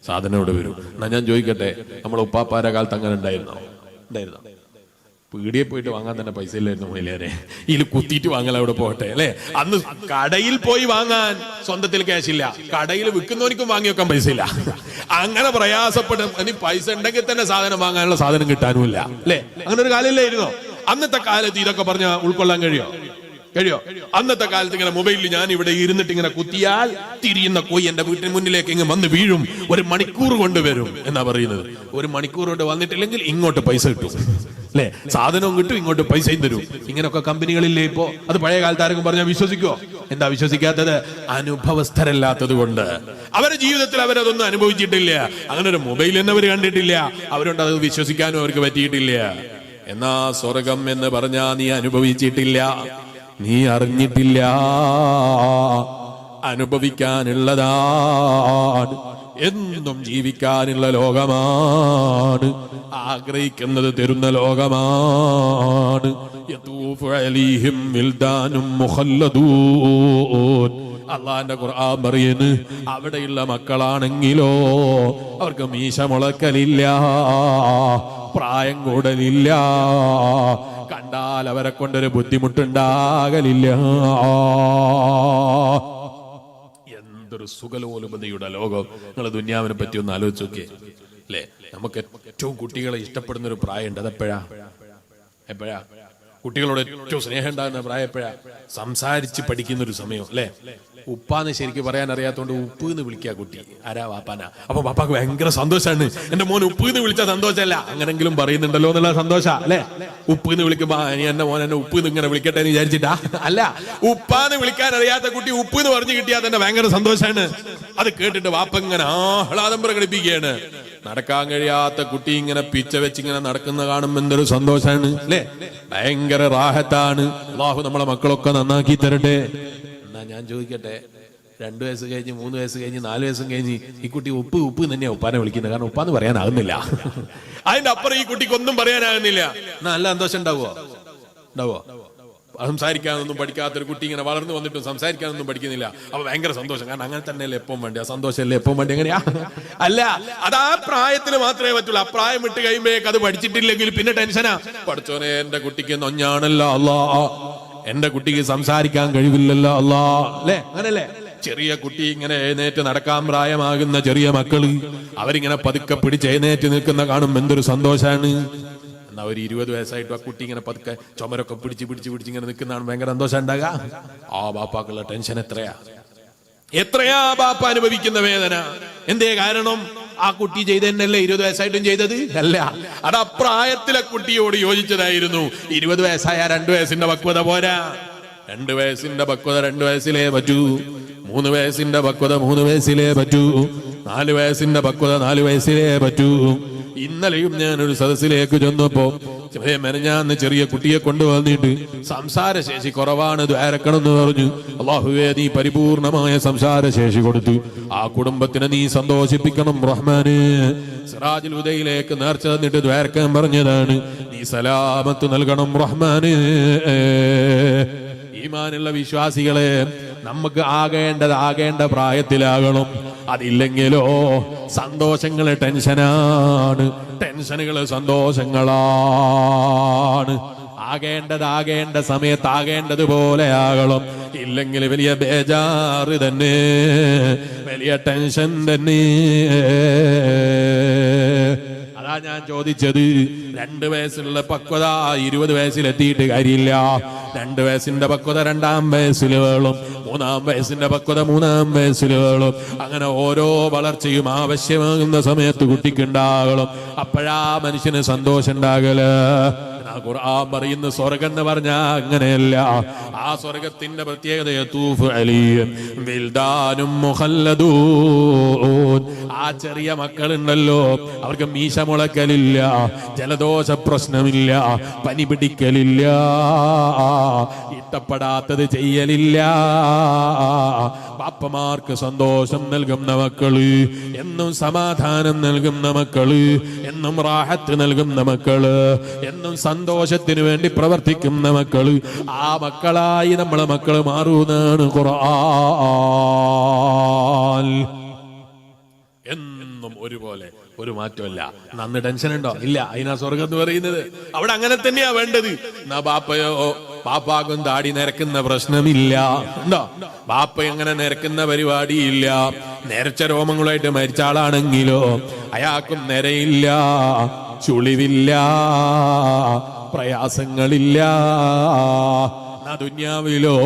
സാധനം ഇവിടെ വരും. എന്നാ ഞാൻ ചോദിക്കട്ടെ, നമ്മളെ ഉപ്പാപ്പാരെ കാലത്ത് അങ്ങനെ ഉണ്ടായിരുന്നോ? പീടിയെ പോയിട്ട് വാങ്ങാൻ തന്നെ പൈസ ഇല്ലായിരുന്നു മൊയിലേരെ. ഇതിൽ കുത്തിയിട്ട് വാങ്ങല അവിടെ പോകട്ടെ, അല്ലെ? അന്ന് കടയിൽ പോയി വാങ്ങാൻ സ്വന്തത്തിൽ ക്യാഷ് ഇല്ല, കടയിൽ വിൽക്കുന്നവർക്കും വാങ്ങി വെക്കാൻ പൈസ ഇല്ല. അങ്ങനെ പ്രയാസപ്പെടും. ഇനി പൈസ ഉണ്ടെങ്കിൽ തന്നെ സാധനം വാങ്ങാനുള്ള സാധനം കിട്ടാനുമില്ല, അല്ലെ? അങ്ങനെ ഒരു കാലമില്ലായിരുന്നോ? അന്നത്തെ കാലത്ത് ഇതൊക്കെ പറഞ്ഞ ഉൾക്കൊള്ളാൻ കഴിയോ? അന്നത്തെ കാലത്ത് ഇങ്ങനെ മൊബൈലിൽ ഞാൻ ഇവിടെ ഇരുന്നിട്ട് ഇങ്ങനെ കുത്തിയാൽ തിരിയുന്ന കോയി എന്റെ വീട്ടിന് മുന്നിലേക്ക് ഇങ്ങനെ വന്ന് വീഴും. 1 മണിക്കൂർ കൊണ്ട് വരും എന്നാ പറയുന്നത്. 1 മണിക്കൂർ കൊണ്ട് വന്നിട്ടില്ലെങ്കിൽ ഇങ്ങോട്ട് പൈസ കിട്ടും, അല്ലെ? സാധനവും കിട്ടും, ഇങ്ങോട്ട് പൈസയും തരും. ഇങ്ങനെയൊക്കെ കമ്പനികളില്ലേ ഇപ്പോ? അത് പഴയ കാലത്ത് ആരെങ്കിലും പറഞ്ഞാൽ വിശ്വസിക്കോ? എന്താ വിശ്വസിക്കാത്തത്? അനുഭവസ്ഥരല്ലാത്തത് കൊണ്ട്. അവരുടെ ജീവിതത്തിൽ അവരതൊന്നും അനുഭവിച്ചിട്ടില്ല. അങ്ങനെ ഒരു മൊബൈൽ തന്നെ അവർ കണ്ടിട്ടില്ല. അവരുണ്ട് അത് വിശ്വസിക്കാനും അവർക്ക് പറ്റിയിട്ടില്ല. എന്നാ സ്വർഗം എന്ന് പറഞ്ഞാ നീ അനുഭവിച്ചിട്ടില്ല, നീ അറിഞ്ഞിട്ടില്ല, അനുഭവിക്കാനുള്ളതാണ്, എന്നും ജീവിക്കാനുള്ള ലോകമാണ്, ആഗ്രഹിക്കുന്നത് തരുന്ന ലോകമാണ്. യതൂഫു അലൈഹിം വിൽദാനും മുഖല്ലദൂൻ. അള്ളാന്റെ ഖുർആൻ പറയുന്നു, അവിടെയുള്ള മക്കളാണെങ്കിലോ അവർക്ക് മീശ മുളക്കലില്ല, പ്രായം കൂടലില്ല, കണ്ടാൽ അവരെ കൊണ്ടൊരു ബുദ്ധിമുട്ടുണ്ടാകലില്ല. എന്തൊരു സുഖലോലുപതയുടെ ലോകം. നിങ്ങൾ ദുനിയാവിനെ പറ്റി ഒന്ന് ആലോചിച്ച് നോക്കിയേ അല്ലേ? നമുക്ക് ഏറ്റവും കുട്ടികളെ ഇഷ്ടപ്പെടുന്ന ഒരു പ്രായമുണ്ട്. അതെപ്പോഴാ? കുട്ടികളോട് ഏറ്റവും സ്നേഹം ഉണ്ടാകുന്ന പ്രായം എപ്പോഴാ? സംസാരിച്ച് പഠിക്കുന്ന ഒരു സമയം അല്ലേ? ഉപ്പാന്ന് ശരിക്കും പറയാൻ അറിയാത്തോണ്ട് ഉപ്പ് എന്ന് വിളിക്കുക കുട്ടി. ആരാ? വാപ്പാനാ. അപ്പൊ പാപ്പാക്ക് ഭയങ്കര സന്തോഷാണ്. എന്റെ മോൻ ഉപ്പ് എന്ന് വിളിച്ച സന്തോഷമല്ല, അങ്ങനെങ്കിലും പറയുന്നുണ്ടല്ലോ എന്നുള്ള സന്തോഷ അല്ലെ? ഉപ്പ് എന്ന് വിളിക്കുമ്പോ എന്റെ മോൻ എന്നെ ഉപ്പ് എന്ന് ഇങ്ങനെ വിളിക്കട്ടെ എന്ന് വിചാരിച്ചിട്ടാ? അല്ല, ഉപ്പാന്ന് വിളിക്കാൻ അറിയാത്ത കുട്ടി ഉപ്പ് എന്ന് പറഞ്ഞു കിട്ടിയാൽ തന്നെ ഭയങ്കര സന്തോഷാണ്. അത് കേട്ടിട്ട് വാപ്പ ഇങ്ങനെ ആഹ്ലാദം പ്രകടിപ്പിക്കുകയാണ്. നടക്കാൻ കഴിയാത്ത കുട്ടി ഇങ്ങനെ പിച്ച വെച്ച് ഇങ്ങനെ നടക്കുന്ന കാണുമ്പോൾ എന്തൊരു സന്തോഷാണ് അല്ലെ? ഭയങ്കര റാഹത്താണ്. അല്ലാഹു നമ്മളെ മക്കളൊക്കെ നന്നാക്കി തരട്ടെ. എന്നാ ഞാൻ ചോദിക്കട്ടെ, 2 വയസ്സ് കഴിഞ്ഞ് 3 വയസ്സ് കഴിഞ്ഞ് 4 വയസ്സും കഴിഞ്ഞ് ഈ കുട്ടി ഉപ്പ് തന്നെയാ ഉപ്പാനെ വിളിക്കുന്നത്. കാരണം ഉപ്പാന്ന് പറയാനാകുന്നില്ല. അതിന്റെ അപ്പുറം ഈ കുട്ടിക്ക് ഒന്നും പറയാനാകുന്നില്ല. നല്ല സന്തോഷം ഉണ്ടാവോ? സംസാരിക്കാനൊന്നും പഠിക്കാത്തൊരു കുട്ടി ഇങ്ങനെ വളർന്നു വന്നിട്ടും സംസാരിക്കാനൊന്നും പഠിക്കുന്നില്ല. അപ്പൊ ഭയങ്കര സന്തോഷം. കാരണം അങ്ങനെ തന്നെയല്ലേ എപ്പം വേണ്ടി. ആ സന്തോഷമല്ലേ എപ്പം വേണ്ടി. എങ്ങനെയാ? അല്ല, അത് ആ പ്രായത്തിൽ മാത്രമേ പറ്റുള്ളൂ. ആ പ്രായം വിട്ട് കഴിയുമ്പോഴേക്ക് അത് പഠിച്ചിട്ടില്ലെങ്കിൽ പിന്നെ ടെൻഷനാ. പഠിച്ചോനെ, എന്റെ കുട്ടിക്ക് നൊഞ്ഞാണല്ലോ അല്ലാ, എന്റെ കുട്ടിക്ക് സംസാരിക്കാൻ കഴിവില്ലല്ലോ അല്ലാ, അല്ലേ? അങ്ങനല്ലേ? ചെറിയ കുട്ടി ഇങ്ങനെ എഴുന്നേറ്റ് നടക്കാൻ പ്രായമാകുന്ന ചെറിയ മക്കള് അവരിങ്ങനെ പതുക്കെ പിടിച്ച് എഴുന്നേറ്റ് നിൽക്കുന്ന കാണും എന്തൊരു സന്തോഷാണ്. എന്നാ ഒരു 20 വയസ്സായിട്ട് ആ കുട്ടി ഇങ്ങനെ പതുക്കെ ചുമരൊക്കെ പിടിച്ച് ഇങ്ങനെ നിൽക്കുന്നതാണ് ഭയങ്കര സന്തോഷം ഉണ്ടാകുക. ആ ബാപ്പാക്കുള്ള ടെൻഷൻ എത്രയാ ബാപ്പ അനുഭവിക്കുന്ന വേദന. എന്തേ കാരണം? ആ കുട്ടി ചെയ്തതന്നല്ലേ 20 വയസ്സായിട്ടും ചെയ്തത്? അല്ല, അത് അപ്രായത്തിലെ കുട്ടിയോട് യോജിച്ചതായിരുന്നു. 20 വയസ്സായ 2 വയസ്സിന്റെ പക്വത പോരാ. 2 വയസ്സിന്റെ പക്വത 2 വയസ്സിലേ പറ്റൂ. 3 വയസ്സിന്റെ പക്വത 3 വയസ്സിലേ പറ്റൂ. 4 വയസ്സിന്റെ പക്വത 4 വയസ്സിലേ പറ്റൂ. ഇന്നലെയും ഞാനൊരു സദസ്സിലേക്ക് ചെന്നപ്പോ മെനഞ്ഞാന്ന് ചെറിയ കുട്ടിയെ കൊണ്ടുവന്നിട്ട് സംസാരശേഷി കുറവാണ്, ദ്വാരക്കണമെന്ന് പറഞ്ഞു. അല്ലാഹുവേ, നീ പരിപൂർണമായ സംസാരശേഷി കൊടുത്തു. ആ കുടുംബത്തിനെ നീ സന്തോഷിപ്പിക്കണം റഹ്മാന്. സിറാജുൽ ഹുദയിലേക്ക് നേർച്ച തന്നിട്ട് ദ്വാരക്കാൻ പറഞ്ഞതാണ്. നീ സലാമത്ത് നൽകണം റഹ്മാന്. ഈമാനുള്ള വിശ്വാസികളെ, നമുക്ക് ആകേണ്ട പ്രായത്തിലാകണം. അതില്ലെങ്കിലോ സന്തോഷങ്ങള് ടെൻഷനാണ്, ടെൻഷനുകള് സന്തോഷങ്ങളാണ്. ആകേണ്ട സമയത്ത് ആകേണ്ടതുപോലെ ആകണം. ഇല്ലെങ്കിൽ വലിയ ബേജാറ് തന്നെ, വലിയ ടെൻഷൻ തന്നെ. അതാ ഞാൻ ചോദിച്ചത്, 2 വയസ്സിലുള്ള പക്വത 20 വയസ്സിലെത്തിയിട്ട് കാര്യമില്ല. 2 വയസ്സിന്റെ പക്വത 2-ാം വയസ്സിൽ വേണം. 3-ാം വയസ്സിന്റെ പക്വത 3-ാം വയസ്സിൽ വേണം. അങ്ങനെ ഓരോ വളർച്ചയും ആവശ്യമാകുന്ന സമയത്ത് കുട്ടിക്കുണ്ടാകണം. അപ്പോഴാ മനുഷ്യന് സന്തോഷം ഉണ്ടാകല്. ഖുർആൻ പറയുന്ന സ്വർഗം എന്ന് പറഞ്ഞാൽ അങ്ങനെയല്ല. ആ സ്വർഗത്തിന്റെ പ്രത്യേകത യതൂഫു അലൈഹിം വിൽദാനും മുഖല്ലദൂൻ. ആ ചെറിയ മക്കളുണ്ടല്ലോ, അവർക്ക് മീശ മുളക്കലില്ല, ജലദോഷ പ്രശ്നമില്ല, പനി പിടിക്കലില്ല, ഇഷ്ടപ്പെടാത്തത് ചെയ്യലില്ല. ബാപ്പമാർക്ക് സന്തോഷം നൽകുന്ന മക്കള്, എന്നും സമാധാനം നൽകുന്ന മക്കള്, എന്നും റാഹത്ത് നൽകുന്ന മക്കള്, എന്നും സന്തോഷത്തിന് വേണ്ടി പ്രവർത്തിക്കുന്ന മക്കള്, ആ മക്കളായി നമ്മളെ മക്കള് മാറൂന്നാണ് ഖുർആൻ. എന്നും ഒരുപോലെ, ഒരു മാറ്റമല്ല. നന്ന് ടെൻഷൻ ഉണ്ടോ? ഇല്ല. അതിനാ സ്വർഗം എന്ന് പറയുന്നത്. അവിടെ അങ്ങനെ തന്നെയാ വേണ്ടത്. എന്നാ ബാപ്പാക്കും താടി നിരക്കുന്ന പ്രശ്നമില്ല. ഉണ്ടോ? ബാപ്പ എങ്ങനെ നിരക്കുന്ന പരിപാടിയില്ല. നിരച്ച രോമങ്ങളായിട്ട് മരിച്ച ആളാണെങ്കിലോ അയാൾക്കും നിരയില്ല, ചുളിവില്ല, പ്രയാസങ്ങളില്ല. ദുന്യാവിലോ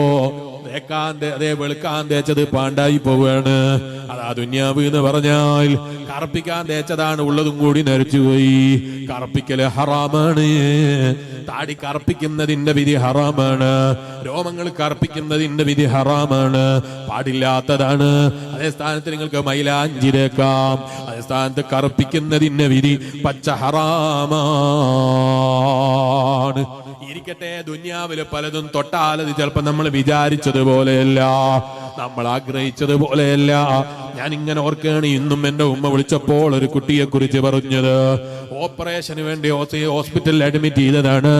അതേ വെളുക്കാൻ തേച്ചത് പാണ്ടായി പോവുകയാണ്. അതാ ദുന്യാവ് എന്ന് പറഞ്ഞാൽ കറുപ്പിക്കാൻ തേച്ചതാണ്, ഉള്ളതും കൂടി നരച്ചുപോയി. കറുപ്പിക്കല് ഹറാമാണ്. താടി കറുപ്പിക്കുന്നതിന്റെ വിധി ഹറാമാണ്. രോമങ്ങൾ കറുപ്പിക്കുന്നതിന്റെ വിധി ഹറാമാണ്, പാടില്ലാത്തതാണ്. അതേ സ്ഥാനത്ത് നിങ്ങൾക്ക് മൈലാഞ്ചി തേക്കാം. അതേ സ്ഥാനത്ത് കറുപ്പിക്കുന്നതിന്റെ വിധി പച്ച ഹറാമാണ്. ഇരിക്കട്ടെ, ദുന്യാവില് പലതും തൊട്ടാലത് ചിലപ്പോൾ നമ്മൾ വിചാരിച്ചതുപോലെയല്ല, നമ്മൾ ആഗ്രഹിച്ചതുപോലെയല്ല. ഞാൻ ഇങ്ങനെ ഓർക്കുകയാണ്, ഇന്നും എന്റെ ഉമ്മ വിളിച്ചപ്പോൾ ഒരു കുട്ടിയെ കുറിച്ച് പറഞ്ഞത്. ഓപ്പറേഷന് വേണ്ടി ഹോസ്പിറ്റലിൽ അഡ്മിറ്റ് ചെയ്തതാണ്.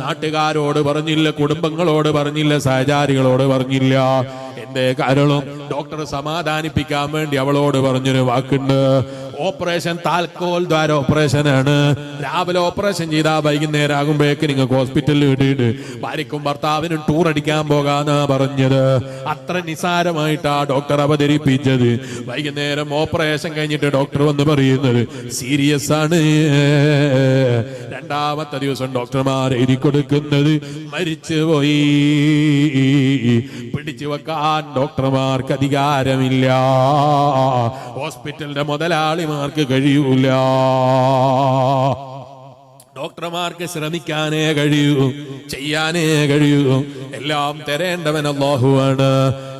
നാട്ടുകാരോട് പറഞ്ഞില്ല, കുടുംബങ്ങളോട് പറഞ്ഞില്ല, സഹചാരികളോട് പറഞ്ഞില്ല. എന്തേ കാരണം? ഡോക്ടർ സമാധാനിപ്പിക്കാൻ വേണ്ടി അവളോട് പറഞ്ഞൊരു വാക്കുണ്ട്. ഓപ്പറേഷൻ താൽക്കോൽ ദ്വാര ഓപ്പറേഷനാണ്. രാവിലെ ഓപ്പറേഷൻ ചെയ്താൽ വൈകുന്നേരം ആകുമ്പോഴേക്ക് നിങ്ങൾക്ക് ഹോസ്പിറ്റലിൽ വിട്ടിട്ട് ഭാര്യക്കും ഭർത്താവിനും ടൂർ അടിക്കാൻ പോകാന്നാ പറഞ്ഞത്. അത്ര നിസാരമായിട്ടാ ഡോക്ടർ അവതരിപ്പിച്ചത്. വൈകുന്നേരം ഓപ്പറേഷൻ കഴിഞ്ഞിട്ട് ഡോക്ടർ വന്ന് പറയുന്നത് സീരിയസ് ആണ്. രണ്ടാമത്തെ ദിവസം ഡോക്ടർമാർ എഴുതി കൊടുക്കുന്നത് മരിച്ചുപോയി. പിടിച്ചു വെക്കാൻ ഡോക്ടർമാർക്ക് അധികാരമില്ല, ഹോസ്പിറ്റലിന്റെ മുതലാളിമാർക്ക് കഴിയൂല. ഡോക്ടർമാർക്ക് ശ്രമിക്കാനേ കഴിയൂ, ചെയ്യാനേ കഴിയൂ. എല്ലാം തരേണ്ടവൻ അല്ലാഹുവാണ്.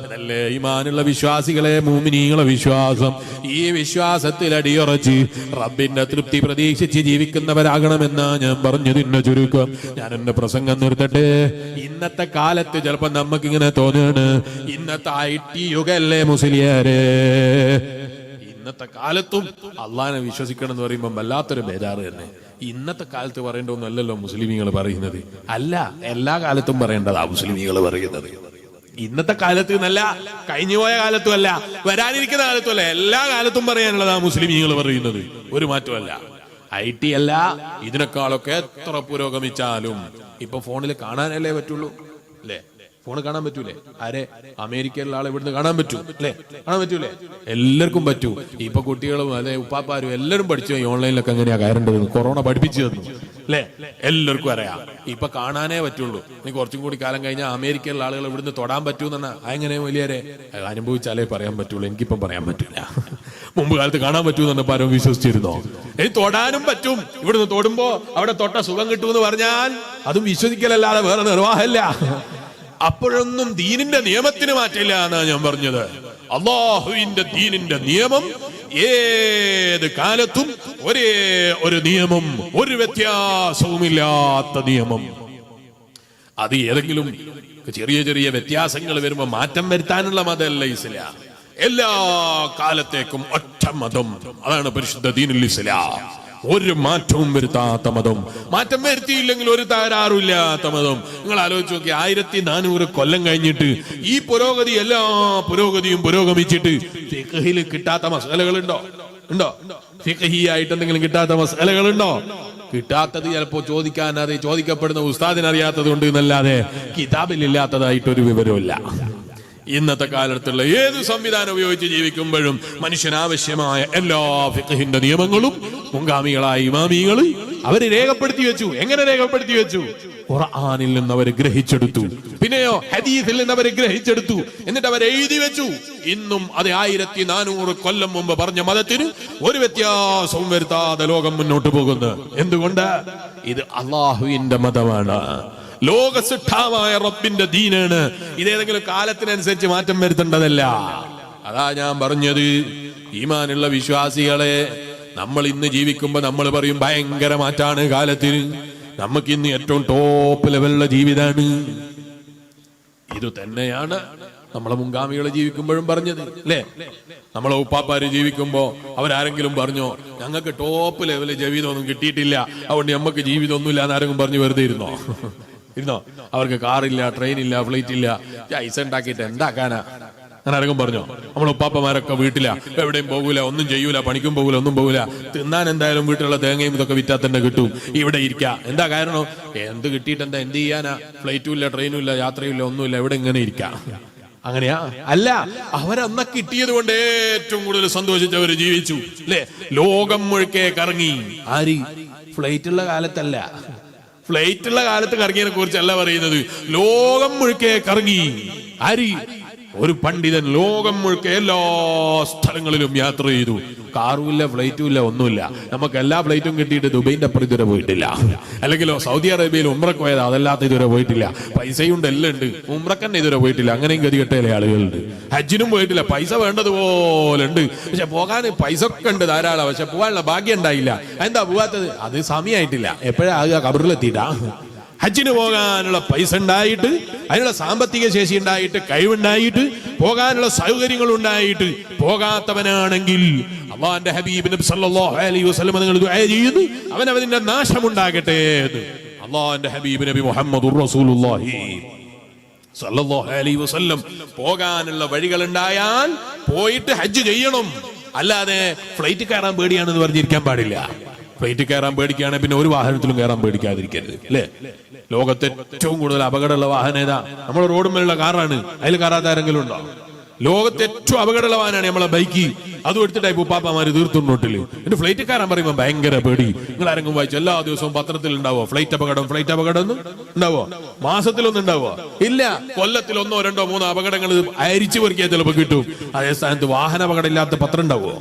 അതല്ലേ ഈമാനുള്ള വിശ്വാസികളെ, മുഅ്മിനീങ്ങളെ വിശ്വാസം. ഈ വിശ്വാസത്തിൽ അടിയുറച്ച് റബ്ബിന്റെ തൃപ്തി പ്രതീക്ഷിച്ച് ജീവിക്കുന്നവരാകണമെന്നാ ഞാൻ പറഞ്ഞതിന്റെ ചുരുക്കം. ഞാൻ എന്റെ പ്രസംഗം നിർത്തട്ടെ. ഇന്നത്തെ കാലത്ത് ചിലപ്പോ നമുക്കിങ്ങനെ തോന്നുകയാണ്, ഇന്നത്തെ IT യുഗല്ലേ മുസ്ലിയാരെ. ഇന്നത്തെ കാലത്തും അള്ളാഹിനെ വിശ്വസിക്കണം എന്ന് പറയുമ്പോൾ വല്ലാത്തൊരു ബേജാറ് തന്നെ. ഇന്നത്തെ കാലത്ത് പറയേണ്ടതൊന്നല്ലല്ലോ മുസ്ലിമീങ്ങൾ പറയുന്നത്. അല്ല, എല്ലാ കാലത്തും പറയേണ്ടതാ മുസ്ലിമീങ്ങൾ പറയുന്നത്. ഇന്നത്തെ കാലത്ത് എന്നല്ല, കഴിഞ്ഞുപോയ കാലത്തും അല്ല, വരാനിരിക്കുന്ന കാലത്തും അല്ല, എല്ലാ കാലത്തും പറയാനുള്ളതാ മുസ്ലിമീങ്ങൾ പറയുന്നത്. ഒരു മാറ്റമല്ല. IT അല്ല, ഇതിനേക്കാളൊക്കെ എത്ര പുരോഗമിച്ചാലും ഇപ്പൊ ഫോണിൽ കാണാനല്ലേ പറ്റുള്ളൂ അല്ലേ? ഫോണ് കാണാൻ പറ്റൂലേ? ആരെ? അമേരിക്കയിലുള്ള ആളെ ഇവിടുന്ന് കാണാൻ പറ്റൂ അല്ലേ? കാണാൻ പറ്റൂലേ? എല്ലാവർക്കും പറ്റൂ. ഇപ്പൊ കുട്ടികളും അല്ലെ ഉപ്പാപ്പാരും എല്ലാവരും പഠിച്ചു. ഈ ഓൺലൈനിലൊക്കെ എങ്ങനെയാ കയറേണ്ടത് കൊറോണ പഠിപ്പിച്ചു തന്നു അല്ലേ? എല്ലാവർക്കും അറിയാം. ഇപ്പൊ കാണാനേ പറ്റുള്ളൂ. ഇനി കുറച്ചും കൂടി കാലം കഴിഞ്ഞാൽ അമേരിക്കയിലുള്ള ആളുകൾ ഇവിടുന്ന് തൊടാൻ പറ്റൂന്നാ. അതെങ്ങനെ വലിയരെ അനുഭവിച്ചാലേ പറയാൻ പറ്റുള്ളൂ. എനിക്കിപ്പം പറയാൻ പറ്റില്ല. മുമ്പ് കാലത്ത് കാണാൻ പറ്റൂന്ന് പലരും വിശ്വസിച്ചിരുന്നോ? ഇനി തൊടാനും പറ്റും. ഇവിടുന്ന് തൊടുമ്പോ അവിടെ തൊട്ട സുഖം കിട്ടുമെന്ന് പറഞ്ഞാൽ അതും വിശ്വസിക്കലല്ലാതെ വേറെ നിർവാഹമില്ല. അപ്പോഴൊന്നും ദീനിന്റെ നിയമത്തിന് മാറ്റില്ല എന്നാ ഞാൻ പറഞ്ഞത്. അല്ലാഹുവിന്റെ ദീനിന്റെ നിയമം ഏത് കാലത്തും ഒരേ ഒരു നിയമം, ഒരു വ്യത്യാസവുമില്ലാത്ത നിയമം. അത് ഏതെങ്കിലും ചെറിയ ചെറിയ വ്യത്യാസങ്ങൾ വരുമ്പോ മാറ്റം വരുത്താനുള്ള മതമല്ല ഇസ്ലാം. എല്ലാ കാലത്തേക്കും ഒറ്റ മതം, അതാണ് പരിശുദ്ധ ദീനുൽ ഇസ്ലാം. ഒരു മാറ്റവും വരുത്താത്ത മതം, മാറ്റം വരുത്തിയില്ലെങ്കിൽ ഒരു തകരാറുമില്ലാത്ത മതം. നിങ്ങൾ ആലോചിച്ച് നോക്കി, 1400 കൊല്ലം കഴിഞ്ഞിട്ട് ഈ പുരോഗതി, എല്ലാ പുരോഗതിയും പുരോഗമിച്ചിട്ട് ഫിഖ്ഹിൽ കിട്ടാത്ത മസലകളുണ്ടോ? ഉണ്ടോ? ഫിഖ്ഹി ആയിട്ട് എന്തെങ്കിലും കിട്ടാത്ത മസലകളുണ്ടോ? കിട്ടാത്തത് ചിലപ്പോ ചോദിക്കപ്പെടുന്ന ഉസ്താദിന് അറിയാത്തത് കൊണ്ട് എന്നല്ലാതെ കിതാബിൽ ഇല്ലാത്തതായിട്ടൊരു വിവരമില്ല. ഇന്നത്തെ കാലത്തുള്ള ഏത് സംവിധാനം ഉപയോഗിച്ച് ജീവിക്കുമ്പോഴും മനുഷ്യനാവശ്യമായ എല്ലാ ഫിഖ്ഹിന്റെ നിയമങ്ങളും മുൻഗാമികളായ ഇമാമികൾ അവര് രേഖപ്പെടുത്തി വെച്ചു. എങ്ങനെ രേഖപ്പെടുത്തി വെച്ചു? ഖുർആനിൽ നിന്ന് അവർ ഗ്രഹിച്ചെടുത്തു, പിന്നെയോ ഹദീസിൽ നിന്ന് അവർ ഗ്രഹിച്ചെടുത്തു, എന്നിട്ട് അവർ എഴുതി വെച്ചു. ഇന്നും അത് 1400 കൊല്ലം മുമ്പ് പറഞ്ഞ മതത്തിന് ഒരു വ്യത്യാസവും വരുത്താതെ ലോകം മുന്നോട്ട് പോകുന്നു. എന്തുകൊണ്ട്? ഇത് അള്ളാഹുവിന്റെ മതമാണ്, ലോകസിദ്ധാവായ റബ്ബിന്റെ ദീനാണ്. ഇതേതെങ്കിലും കാലത്തിനനുസരിച്ച് മാറ്റം വരുത്തേണ്ടതല്ല. അതാ ഞാൻ പറഞ്ഞത്, ഈമാനുള്ള വിശ്വാസികളെ, നമ്മൾ ഇന്ന് ജീവിക്കുമ്പോ നമ്മൾ പറയും ഭയങ്കര മാറ്റാണ് കാലത്തിന്, നമുക്ക് ഇന്ന് ഏറ്റവും ടോപ്പ് ലെവലുള്ള ജീവിതമാണ്. ഇത് തന്നെയാണ് നമ്മളെ മുൻഗാമികളെ ജീവിക്കുമ്പോഴും പറഞ്ഞത് അല്ലേ? നമ്മളെ ഉപ്പാപ്പാര് ജീവിക്കുമ്പോ അവരാരെങ്കിലും പറഞ്ഞോ ഞങ്ങൾക്ക് ടോപ്പ് ലെവല് ജീവിതമൊന്നും കിട്ടിയിട്ടില്ല, അതുകൊണ്ട് നമുക്ക് ജീവിതമൊന്നുമില്ല എന്നാരെങ്കിലും പറഞ്ഞു വെറുതെ ഇരുന്നോ? അവർക്ക് കാറില്ല, ട്രെയിൻ ഇല്ല, ഫ്ലൈറ്റ് ഇല്ല, പൈസ ഉണ്ടാക്കിയിട്ട് എന്താക്കാനാ? അങ്ങനെ ആരെങ്കിലും പറഞ്ഞോ? നമ്മളെ ഉപ്പാപ്പമാരൊക്കെ വീട്ടില, എവിടെയും പോകൂല, ഒന്നും ചെയ്യൂല, പണിക്കും പോകൂല, ഒന്നും പോകൂല. തിന്നാൻ എന്തായാലും വീട്ടിലുള്ള തേങ്ങയും ഇതൊക്കെ വിറ്റാൽ തന്നെ കിട്ടും. ഇവിടെ ഇരിക്കുക. എന്താ കാരണം? എന്ത് കിട്ടിയിട്ട് എന്താ, എന്ത് ചെയ്യാനാ? ഫ്ലൈറ്റും ഇല്ല, ട്രെയിനും ഇല്ല, യാത്രയില്ല, ഒന്നുമില്ല, ഇവിടെ ഇങ്ങനെ ഇരിക്കാം. അങ്ങനെയാ? അല്ല, അവരന്ന കിട്ടിയത് കൊണ്ട് ഏറ്റവും കൂടുതൽ സന്തോഷിച്ചവര് ജീവിച്ചു അല്ലെ? ലോകം മുഴുക്കെ കറങ്ങി. ആര്? ഫ്ലൈറ്റുള്ള കാലത്തല്ല, ഫ്ലൈറ്റുള്ള കാലത്ത് കറങ്ങിയതിനെ കുറിച്ചല്ല പറയുന്നത്. ലോകം മുഴുക്കെ കറങ്ങി. ആര്? ഒരു പണ്ഡിതൻ ലോകം മുഴുക്കെ എല്ലാ സ്ഥലങ്ങളിലും യാത്ര ചെയ്തു. കാറുമില്ല, ഫ്ലൈറ്റും ഇല്ല, ഒന്നുമില്ല. നമുക്ക് എല്ലാ ഫ്ലൈറ്റും കിട്ടിയിട്ട് ദുബൈന്റെ അപ്പുറം ഇതുവരെ പോയിട്ടില്ല. അല്ലെങ്കിലോ സൗദി അറേബ്യയിൽ ഉംറക്ക് പോയത്, അതല്ലാത്ത ഇതുവരെ പോയിട്ടില്ല. പൈസയുണ്ട്, എല്ലാം ഉണ്ട്, ഉംറക്കന്നെ ഇതുവരെ പോയിട്ടില്ല. അങ്ങനെയും ഗതികെട്ടയിലെ ആളുകളുണ്ട്. ഹജ്ജിനും പോയിട്ടില്ല, പൈസ വേണ്ടതുപോലെ ഉണ്ട്, പക്ഷെ പോകാൻ പൈസ ഒക്കെ ഉണ്ട് ധാരാളം, പക്ഷെ പോകാനുള്ള ഭാഗ്യം ഉണ്ടായില്ല. എന്താ പോവാത്തത്? അത് സമയമായിട്ടില്ല. എപ്പോഴാ കബറിലെത്തിയിട്ടാ? ഹജ്ജിന് പോകാനുള്ള പൈസ ഉണ്ടായിട്ട്, അതിനുള്ള സാമ്പത്തിക ശേഷി ഉണ്ടായിട്ട്, കഴിവുണ്ടായിട്ട്, പോകാനുള്ള സൗകര്യങ്ങൾ ഉണ്ടായിട്ട് പോകാത്തവനാണെങ്കിൽ അല്ലാഹുവിന്റെ ഹബീബ് നബി സല്ലല്ലാഹു അലൈഹി വസല്ലം നിങ്ങൾ ദുആ ചെയ്യുന്നു, അവനവന്റെ നാശമുണ്ടാകട്ടെ എന്ന്. അല്ലാഹുവിന്റെ ഹബീബ് നബി മുഹമ്മദുർ റസൂലുള്ളാഹി സല്ലല്ലാഹു അലൈഹി വസല്ലം പോകാനുള്ള വഴികൾ ഉണ്ടായാൽ പോയിട്ട് ഹജ്ജ് ചെയ്യണം. അല്ലാതെ ഫ്ലൈറ്റ് കയറാൻ പേടിയാണെന്ന് പറഞ്ഞിരിക്കാൻ പാടില്ല. ഫ്ലൈറ്റ് കയറാൻ പേടിക്കുകയാണെങ്കിൽ പിന്നെ ഒരു വാഹനത്തിലും കയറാൻ പേടിക്കാതിരിക്കരുത്, അല്ലേ? ലോകത്തെ ഏറ്റവും കൂടുതൽ അപകടമുള്ള വാഹനം ഏതാ? നമ്മൾ റോഡുമേലുള്ള കാറാണ്. അതിൽ കയറാത്ത ആരെങ്കിലും ഉണ്ടോ? ലോകത്തെ ഏറ്റവും അപകടമുള്ള വാഹനമാണ് നമ്മളെ ബൈക്ക്. അതും എടുത്തിട്ടായി ഉപ്പാപ്പമാര് തീർത്തുന്നോട്ടില്. എന്നിട്ട് ഫ്ലൈറ്റ് കയറാൻ പറയുമ്പോ ഭയങ്കര പേടി. നിങ്ങൾ ആരെങ്കിലും വായിച്ചു? എല്ലാ ദിവസവും പത്രത്തിൽ ഉണ്ടാവോ ഫ്ലൈറ്റ് അപകടം എന്ന് ഉണ്ടാവോ? മാസത്തിലൊന്നും ഉണ്ടാവോ? ഇല്ല. കൊല്ലത്തിൽ 1, 2, 3 അപകടങ്ങൾ അരിച്ചു പെറുക്കിയാൽ ചിലപ്പോ കിട്ടും. അതേ സ്ഥാനത്ത് വാഹന അപകടം ഇല്ലാത്ത പത്രം ഉണ്ടാവോ?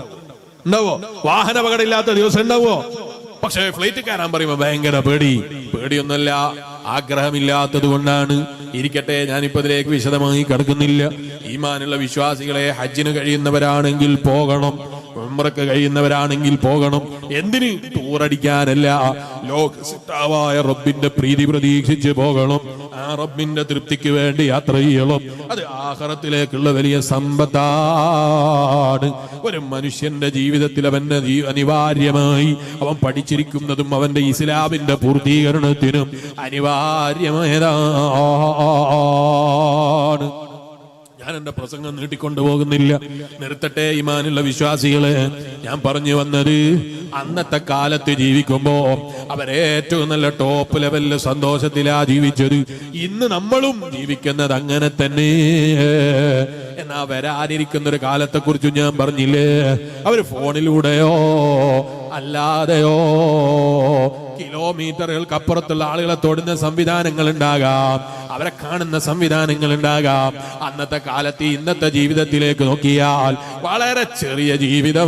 വാഹന അപകടം ഇല്ലാത്ത ദിവസം ഉണ്ടാവോ? പക്ഷെ ഫ്ലൈറ്റ് കയറാൻ പറയുമ്പോ ഭയങ്കര പേടിയൊന്നല്ല, ആഗ്രഹമില്ലാത്തത് കൊണ്ടാണ്. ഇരിക്കട്ടെ, ഞാനിപ്പോ ഇതിലേക്ക് വിശദമായി കിടക്കുന്നില്ല. ഈമാനുള്ള വിശ്വാസികളെ, ഹജ്ജിന് കഴിയുന്നവരാണെങ്കിൽ പോകണം, ഉംറക്ക് കഴിയുന്നവരാണെങ്കിൽ പോകണം. എന്തിന്? ടൂറടിക്കാനല്ല, ലോകസിട്ടാവായ റബ്ബിന്റെ പ്രീതി പ്രതീക്ഷിച്ച് പോകണം. ആ റബ്ബിന്റെ തൃപ്തിക്ക് വേണ്ടി യാത്ര ചെയ്യണം. അത് ആഖിറത്തിലേക്കുള്ള വലിയ സമ്പത്താണ്. ഒരു മനുഷ്യന്റെ ജീവിതത്തിൽ അവന്റെ അനിവാര്യമായി അവൻ പഠിച്ചിരിക്കുന്നതും അവന്റെ ഇസ്ലാമിന്റെ പൂർത്തീകരണത്തിനും അനിവാര്യമായതാണ്. ഞാൻ എന്റെ പ്രസംഗം നീട്ടിക്കൊണ്ടുപോകുന്നില്ല, നിർത്തട്ടെ. ഈമാനുള്ള വിശ്വാസികളെ, ഞാൻ പറഞ്ഞു വന്നത്, അന്നത്തെ കാലത്ത് ജീവിക്കുമ്പോ അവരേറ്റവും നല്ല ടോപ്പ് ലെവലില് സന്തോഷത്തിലാ ജീവിച്ചത്. ഇന്ന് നമ്മളും ജീവിക്കുന്നത് അങ്ങനെ തന്നെ. എന്നാ വരാനിരിക്കുന്ന ഒരു കാലത്തെ കുറിച്ച് ഞാൻ പറഞ്ഞില്ലേ? അവര് ഫോണിലൂടെയോ അല്ലാതെയോ കിലോമീറ്ററുകൾക്കപ്പുറത്തുള്ള ആളുകളെ തൊടുന്ന സംവിധാനങ്ങൾ ഉണ്ടാകാം, അവരെ കാണുന്ന സംവിധാനങ്ങൾ ഉണ്ടാകാം. അന്നത്തെ കാലത്ത് ഇന്നത്തെ ജീവിതത്തിലേക്ക് നോക്കിയാൽ വളരെ ചെറിയ ജീവിതമാണ്.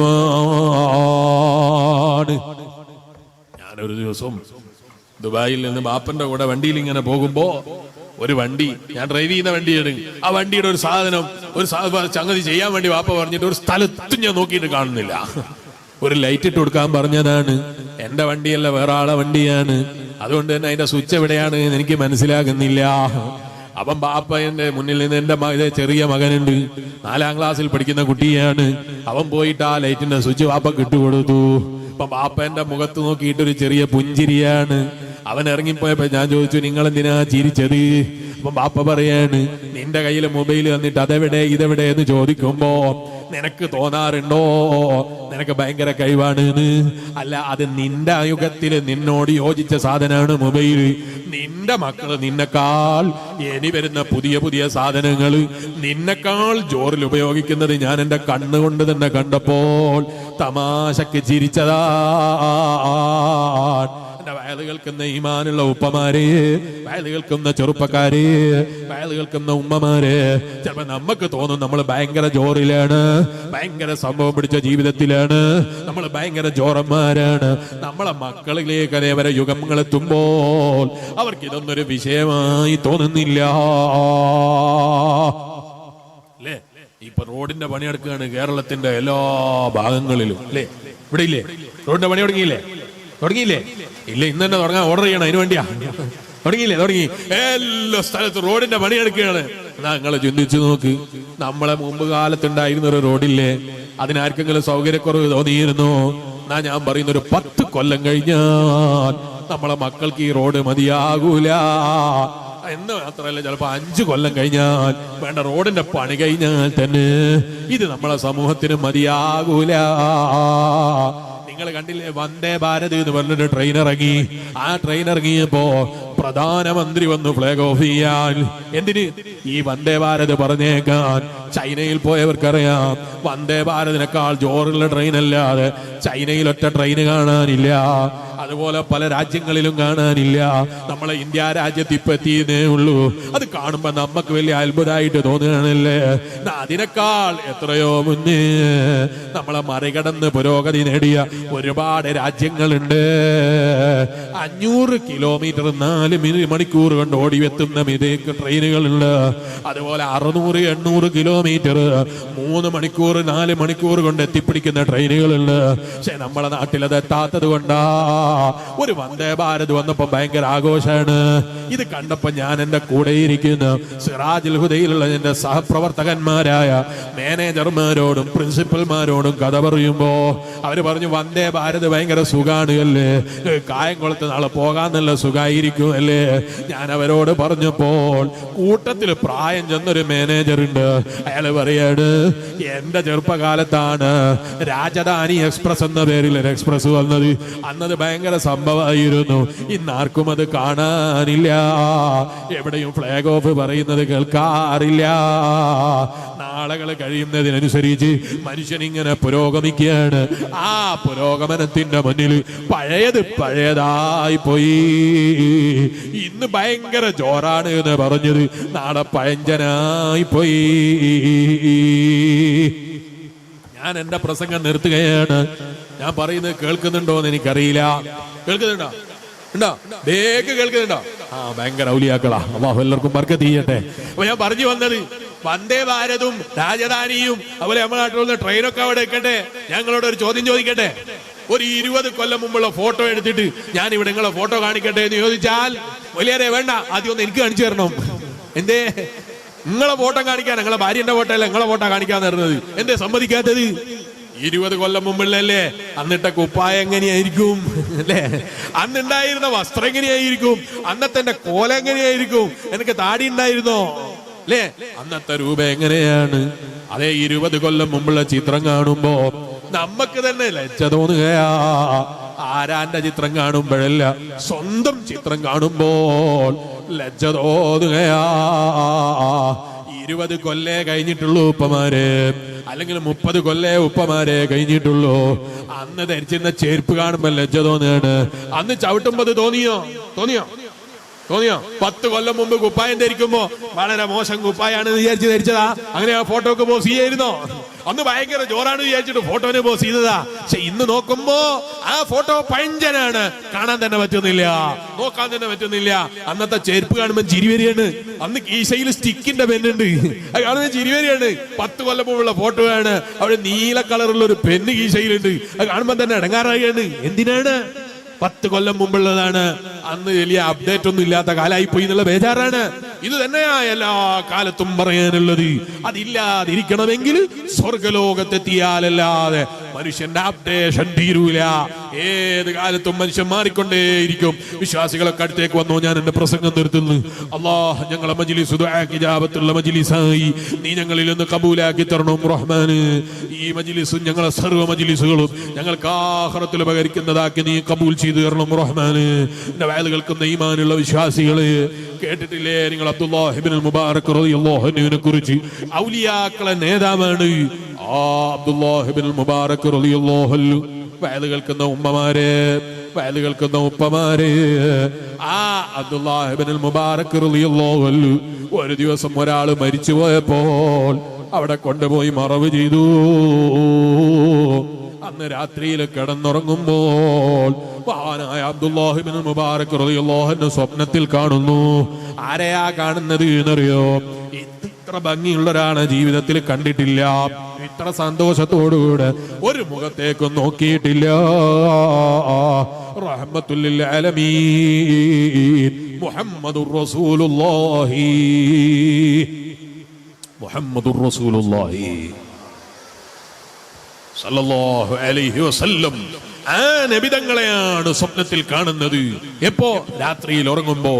ഞാനൊരു ദിവസം ദുബായിൽ നിന്ന് ബാപ്പന്റെ കൂടെ വണ്ടിയിൽ ഇങ്ങനെ പോകുമ്പോ ഒരു വണ്ടി, ഞാൻ ഡ്രൈവ് ചെയ്യുന്ന വണ്ടിയാണ്, ആ വണ്ടിയുടെ ഒരു സാധനം, ഒരു സംഗതി ചെയ്യാൻ വേണ്ടി വാപ്പ പറഞ്ഞിട്ട് ഒരു സ്ഥലത്തും ഞാൻ നോക്കിയിട്ട് കാണുന്നില്ല. ഒരു ലൈറ്റ് ഇട്ട് കൊടുക്കാൻ പറഞ്ഞതാണ്. എന്റെ വണ്ടിയല്ല, വേറെ ആളെ വണ്ടിയാണ്. അതുകൊണ്ട് തന്നെ അതിന്റെ സ്വിച്ച് എവിടെയാണ് എനിക്ക് മനസ്സിലാകുന്നില്ല. അപ്പം ബാപ്പ എന്റെ മുന്നിൽ നിന്ന്, എന്റെ ചെറിയ മകനുണ്ട്, 4ാം ക്ലാസ്സിൽ പഠിക്കുന്ന കുട്ടിയാണ്. അവൻ പോയിട്ട് ആ ലൈറ്റിന്റെ സ്വിച്ച് ബാപ്പക്ക് ഇട്ടുകൊടുത്തു. അപ്പൊ ബാപ്പ എന്റെ മുഖത്ത് നോക്കിയിട്ടൊരു ചെറിയ പുഞ്ചിരിയാണ്. അവൻ ഇറങ്ങിപ്പോയപ്പോ ഞാൻ ചോദിച്ചു, നിങ്ങൾ എന്തിനാ ചിരിച്ചത്? അപ്പൊ ബാപ്പ പറയാണ്, നിന്റെ കയ്യിൽ മൊബൈൽ തന്നിട്ട് അതെവിടെ ഇതെവിടെ എന്ന് ചോദിക്കുമ്പോ നിനക്ക് തോന്നാറുണ്ടോ നിനക്ക് ഭയങ്കര കഴിവാണ്? അല്ല, അത് നിന്റെ യുഗത്തില് നിന്നോട് യോജിച്ച സാധനമാണ് മൊബൈൽ. നിന്റെ മക്കള് നിന്നെക്കാൾ ഇനി വരുന്ന പുതിയ പുതിയ സാധനങ്ങൾ നിന്നെക്കാൾ ജോറിൽ ഉപയോഗിക്കുന്നത് ഞാൻ എന്റെ കണ്ണുകൊണ്ട് തന്നെ കണ്ടപ്പോൾ തമാശക്ക് ചിരിച്ചതാ. വയല് കേൾക്കുന്ന ഈമാനുള്ള ഉപ്പമാരെ, വയല് കേൾക്കുന്ന ചെറുപ്പക്കാരെ, വയല് കേൾക്കുന്ന ഉമ്മമാരെ, ചിലപ്പോ നമുക്ക് തോന്നും നമ്മൾ ഭയങ്കര ജോറിലാണ്, ഭയങ്കര സംഭവം പിടിച്ച ജീവിതത്തിലാണ്, നമ്മൾ ഭയങ്കര ജോറന്മാരാണ്. നമ്മളെ മക്കളിലേക്ക് അതേവരെ യുഗങ്ങൾ എത്തുമ്പോൾ അവർക്ക് ഇതൊന്നൊരു വിഷയമായി തോന്നുന്നില്ല, അല്ലേ? ഇപ്പൊ റോഡിന്റെ പണിയെടുക്കുകയാണ് കേരളത്തിന്റെ എല്ലാ ഭാഗങ്ങളിലും, അല്ലേ? ഇവിടെ ഇല്ലേ റോഡിന്റെ പണി തുടങ്ങിയില്ലേ? ഇല്ല, ഇന്ന് തന്നെ തുടങ്ങാൻ ഓർഡർ ചെയ്യണം. അതിനു വേണ്ടിയാ തുടങ്ങി. എല്ലാ സ്ഥലത്തും റോഡിന്റെ പണിയെടുക്കുകയാണ്. എന്നാ നിങ്ങൾ ചിന്തിച്ചു നോക്ക്, നമ്മളെ മുമ്പ് കാലത്തുണ്ടായിരുന്ന ഒരു റോഡില്ലേ, അതിനാർക്കെങ്കിലും സൗകര്യക്കുറവ് തോന്നിയിരുന്നു? എന്നാ ഞാൻ പറയുന്ന ഒരു 10 കൊല്ലം കഴിഞ്ഞാൽ നമ്മളെ മക്കൾക്ക് ഈ റോഡ് മതിയാകൂല എന്ന് മാത്രമല്ല, ചിലപ്പോ 5 കൊല്ലം കഴിഞ്ഞാൽ വേണ്ട റോഡിന്റെ പണി കഴിഞ്ഞാൽ തന്നെ ഇത് നമ്മളെ സമൂഹത്തിന് മതിയാകൂല. നിങ്ങൾ കണ്ടില്ലേ, വന്ദേ ഭാരത് എന്ന് പറഞ്ഞൊരു ട്രെയിൻ ഇറങ്ങി. ആ ട്രെയിൻ ഇറങ്ങിയപ്പോ പ്രധാനമന്ത്രി വന്നു ഫ്ലാഗ് ഓഫ് ചെയ്യാൻ. എന്തിന്? ഈ വന്ദേ ഭാരത് പറഞ്ഞേക്കാൻ. ചൈനയിൽ പോയവർക്കറിയാം, വന്ദേ ഭാരതിനേക്കാൾ ജോറുള്ള ട്രെയിൻ അല്ലാതെ ചൈനയിൽ ഒറ്റ ട്രെയിൻ കാണാനില്ല. അതുപോലെ പല രാജ്യങ്ങളിലും കാണാനില്ല. നമ്മളെ ഇന്ത്യ രാജ്യത്ത് ഇപ്പൊ എത്തിയതേ ഉള്ളൂ. അത് കാണുമ്പോ നമുക്ക് വലിയ അത്ഭുതമായിട്ട് തോന്നുകയാണല്ലേ. അതിനേക്കാൾ എത്രയോ മുന്നേ നമ്മളെ മറികടന്ന് പുരോഗതി നേടിയ ഒരുപാട് രാജ്യങ്ങളുണ്ട്. 500 കിലോമീറ്റർ 4 മണിക്കൂർ കൊണ്ട് ഓടിയെത്തുന്ന ട്രെയിനുകളുണ്ട്. അതുപോലെ 600-800 കിലോമീറ്റർ 3 മണിക്കൂർ 4 മണിക്കൂർ കൊണ്ട് എത്തിപ്പിടിക്കുന്ന ട്രെയിനുകളുണ്ട്. പക്ഷെ നമ്മളെ നാട്ടിൽ അത് എത്താത്തത് കൊണ്ടാണ് ഒരു വന്ദേ ഭാരത് വന്നപ്പോ ഭയങ്കര ആഘോഷാണ്. ഇത് കണ്ടപ്പോ ഞാൻ എന്റെ കൂടെ ഇരിക്കുന്ന സിറാജുൽ ഹുദയിലുള്ള എന്റെ സഹപ്രവർത്തകന്മാരായ മാനേജർമാരോടും പ്രിൻസിപ്പൽമാരോടും കഥ പറയുമ്പോ അവര് പറഞ്ഞു വന്ദേ ഭാരത് ഭയങ്കര സുഖാണ് അല്ലേ, കായംകുളത്ത് നാളെ പോകാൻ നല്ല സുഖായിരിക്കും അല്ലേ. ഞാൻ അവരോട് പറഞ്ഞപ്പോൾ കൂട്ടത്തിൽ പ്രായം ചെന്നൊരു മാനേജർ ഉണ്ട്. അയാള് പറയാണ്, എന്റെ ചെറുപ്പകാലത്താണ് രാജധാനി എക്സ്പ്രസ് എന്ന പേരിൽ ഒരു എക്സ്പ്രസ് വന്നത്. അന്നത് ഭയങ്കര സംഭവമായിരുന്നു. ഇന്നാർക്കും അത് കാണാനില്ല, എവിടെയും ഫ്ലാഗ് ഓഫ് പറയുന്നത് കേൾക്കാറില്ല. നാളുകൾ കഴിയുന്നതിനനുസരിച്ച് മനുഷ്യൻ ഇങ്ങനെ പുരോഗമിക്കുകയാണ്. ആ പുരോഗമനത്തിന്റെ മുന്നിൽ പഴയത് പഴയതായി പോയി. ഇന്ന് ഭയങ്കര ജോറാണ് എന്ന് പറഞ്ഞത് നാളെ പഴഞ്ചനായി പോയി. ഞാൻ എന്റെ പ്രസംഗം നിർത്തുകയാണ്. ഞാൻ പറയുന്നത് കേൾക്കുന്നുണ്ടോ എന്ന് എനിക്കറിയില്ല. കേൾക്കുന്നുണ്ടോ? ഉണ്ടോ? ബേക്ക് കേൾക്കുന്നുണ്ടോ? ഭയങ്കര ഔലിയാക്കളാ. അല്ലാഹു എല്ലാവർക്കും ബർക്കത്ത് ചെയ്യട്ടെ. അപ്പൊ ഞാൻ പറഞ്ഞു വന്നത്, വന്ദേ ഭാരതും രാജധാനിയും അതുപോലെ നമ്മുടെ നാട്ടിലുള്ള ട്രെയിനൊക്കെ അവിടെ വെക്കട്ടെ. ഞങ്ങളോട് ഒരു ചോദ്യം ചോദിക്കട്ടെ. ഒരു 20 കൊല്ലം മുമ്പുള്ള ഫോട്ടോ എടുത്തിട്ട് ഞാൻ ഇവിടെ നിങ്ങളെ ഫോട്ടോ കാണിക്കട്ടെ എന്ന് ചോദിച്ചാൽ വലിയേറെ വേണ്ട, ആദ്യം ഒന്ന് എനിക്ക് കാണിച്ചു തരണം. എന്തേ നിങ്ങളെ ഫോട്ടോ കാണിക്കാൻ? നിങ്ങളെ ഭാര്യന്റെ ഫോട്ടോ അല്ല, നിങ്ങളെ ഫോട്ടോ കാണിക്കാൻ തരുന്നത് എന്തേ സമ്മതിക്കാത്തത്? 20 കൊല്ലം മുമ്പുള്ളല്ലേ? അന്നിട്ട കുപ്പായ എങ്ങനെയായിരിക്കും അല്ലേ? അന്നുണ്ടായിരുന്ന വസ്ത്രം എങ്ങനെയായിരിക്കും? അന്നത്തെ കോല എങ്ങനെയായിരിക്കും? എനിക്ക് താടി ഉണ്ടായിരുന്നോ അല്ലേ? അന്നത്തെ രൂപ എങ്ങനെയാണ്? അതേ 20 കൊല്ലം മുമ്പുള്ള ചിത്രം കാണുമ്പോ നമുക്ക് തന്നെ ലജ്ജ തോന്നുകയാ. ആരാന്റെ ചിത്രം കാണുമ്പോഴല്ല, സ്വന്തം ചിത്രം കാണുമ്പോൾ ലജ്ജ തോന്നുകയാ. 20 കൊല്ലേ കഴിഞ്ഞിട്ടുള്ളൂ ഉപ്പമാരെ, അല്ലെങ്കിൽ 30 കൊല്ലേ ഉപ്പമാരെ കഴിഞ്ഞിട്ടുള്ളൂ. അന്ന് ധരിച്ചിരുന്ന ചെരുപ്പ് കാണുമ്പോ ലജ്ജ തോന്നുകയാണ്. അന്ന് ചവിട്ടുമ്പോ അത് തോന്നിയോ? 10 കൊല്ലം മുമ്പ് കുപ്പായം ധരിക്കുമ്പോ വളരെ മോശം കുപ്പായാണ് വിചാരിച്ച് ധരിച്ചതാ? അങ്ങനെ ആ ഫോട്ടോക്ക് പോസ് ചെയ്യായിരുന്നോ? അന്ന് ഭയങ്കര ജോറാണ് വിചാരിച്ചിട്ട് ഫോട്ടോന് പോസ് ചെയ്തതാ. പക്ഷെ ഇന്ന് നോക്കുമ്പോ ആ ഫോട്ടോ പഴഞ്ചനാണ്, കാണാൻ തന്നെ പറ്റുന്നില്ല, നോക്കാൻ തന്നെ പറ്റുന്നില്ല. അന്നത്തെ ചെരുപ്പ് കാണുമ്പോൾ ചിരി വരികയാണ്. അന്ന് കീശയിൽ സ്റ്റിക്കിന്റെ പെന്നുണ്ട്, അത് കാണുമ്പോൾ ചിരി വരികയാണ്. 10 കൊല്ലം മുമ്പുള്ള ഫോട്ടോ ആണ്, അവിടെ നീല കളറുള്ള ഒരു പെണ്ണ് കീശയിലുണ്ട്, അത് കാണുമ്പോൾ തന്നെ ഇടങ്ങാറായാണ്. എന്തിനാണ്? 10 കൊല്ലം മുമ്പുള്ളതാണ്. അന്ന് വലിയ അപ്ഡേറ്റ് ഒന്നും ഇല്ലാത്ത കാലായി പോയി എന്നുള്ള ബേജാറാണ്. ഇത് തന്നെയാ എല്ലാ കാലത്തും പറയാനുള്ളത്. അതില്ലാതിരിക്കണമെങ്കിൽ സ്വർഗലോകത്തെത്തിയാലല്ലാതെ മനുഷ്യന്റെ അപ്ഡേഷൻ തീരൂല. ഏത് കാലത്തും മനുഷ്യൻ മാറിക്കൊണ്ടേയിരിക്കും. വിശ്വാസികളൊക്കെ അടുത്തേക്ക് വന്നോ, ഞാൻ എന്റെ പ്രസംഗം നിർത്തുന്നു. അല്ലാഹ് ഞങ്ങളെ മജ്ലിസ് ഇജാബത്തുള്ള മജ്ലിസായി നീ ഞങ്ങളിൽ നിന്ന് കബൂലാക്കി തരണം റഹ്മാന്. ഈ മജ്ലിസും ഞങ്ങളെ സർവ്വ മജ്ലിസുകളും ഞങ്ങൾക്ക് ആഖിറത്തിൽ ഉപകരിക്കുന്നതാക്കി നീ കബൂൽ ചെയ്തു തരണം റഹ്മാന്. എന്റെ വയല് കേൾക്കുന്ന ഈമാനുള്ള വിശ്വാസികള് കേട്ടിട്ടില്ലേ നിങ്ങൾ അബ്ദുല്ലാഹ് ഇബ്നുൽ മുബാറക് റളിയല്ലാഹു അൻഹുവിനെ കുറിച്ച്? ഔലിയാക്കളെ നേതാവാണ് ആ അബ്ദുല്ലാഹ് ഇബ്നുൽ മുബാറക് റളിയല്ലാഹു അൻഹു. വയല് കേൾക്കുന്ന ഉമ്മമാരെ, വയല് കേൾക്കുന്ന ഉപ്പമാരെ, ആ അബ്ദുല്ലാഹ് ഇബ്നുൽ മുബാറക് റളിയല്ലാഹു അൻഹു ഒരു ദിവസം ഒരാൾ മരിച്ചു പോയപ്പോൾ അവിടെ കൊണ്ടുപോയി മറവ് ചെയ്തു. അന്ന് രാത്രിയിൽ കിടന്നുറങ്ങുമ്പോൾ മഹാനായ അബ്ദുല്ലാഹ് ഇബ്നുൽ മുബാറക് റളിയല്ലാഹു അൻഹു സ്വപ്നത്തിൽ കാണുന്നു. ആരെയാ കാണുന്നത് എന്നറിയോ? ഇത്ര ഭംഗിയുള്ള ഒരാളെ ജീവിതത്തിൽ കണ്ടിട്ടില്ല, ഇത്ര സന്തോഷത്തോടുകൂടെ ഒരു മുഖത്തേക്കും നോക്കിയിട്ടില്ല. റഹ്മത്തുൽ ലിൽ ആലമീൻ മുഹമ്മദുർ റസൂലുള്ളാഹി, മുഹമ്മദുർ റസൂലുള്ളാഹി സല്ലല്ലാഹു അലൈഹി വസല്ലം. ആ നബിതങ്ങളെയാണ് സ്വപ്നത്തിൽ കാണുന്നത്. എപ്പോ? രാത്രിയിൽ ഉറങ്ങുമ്പോ.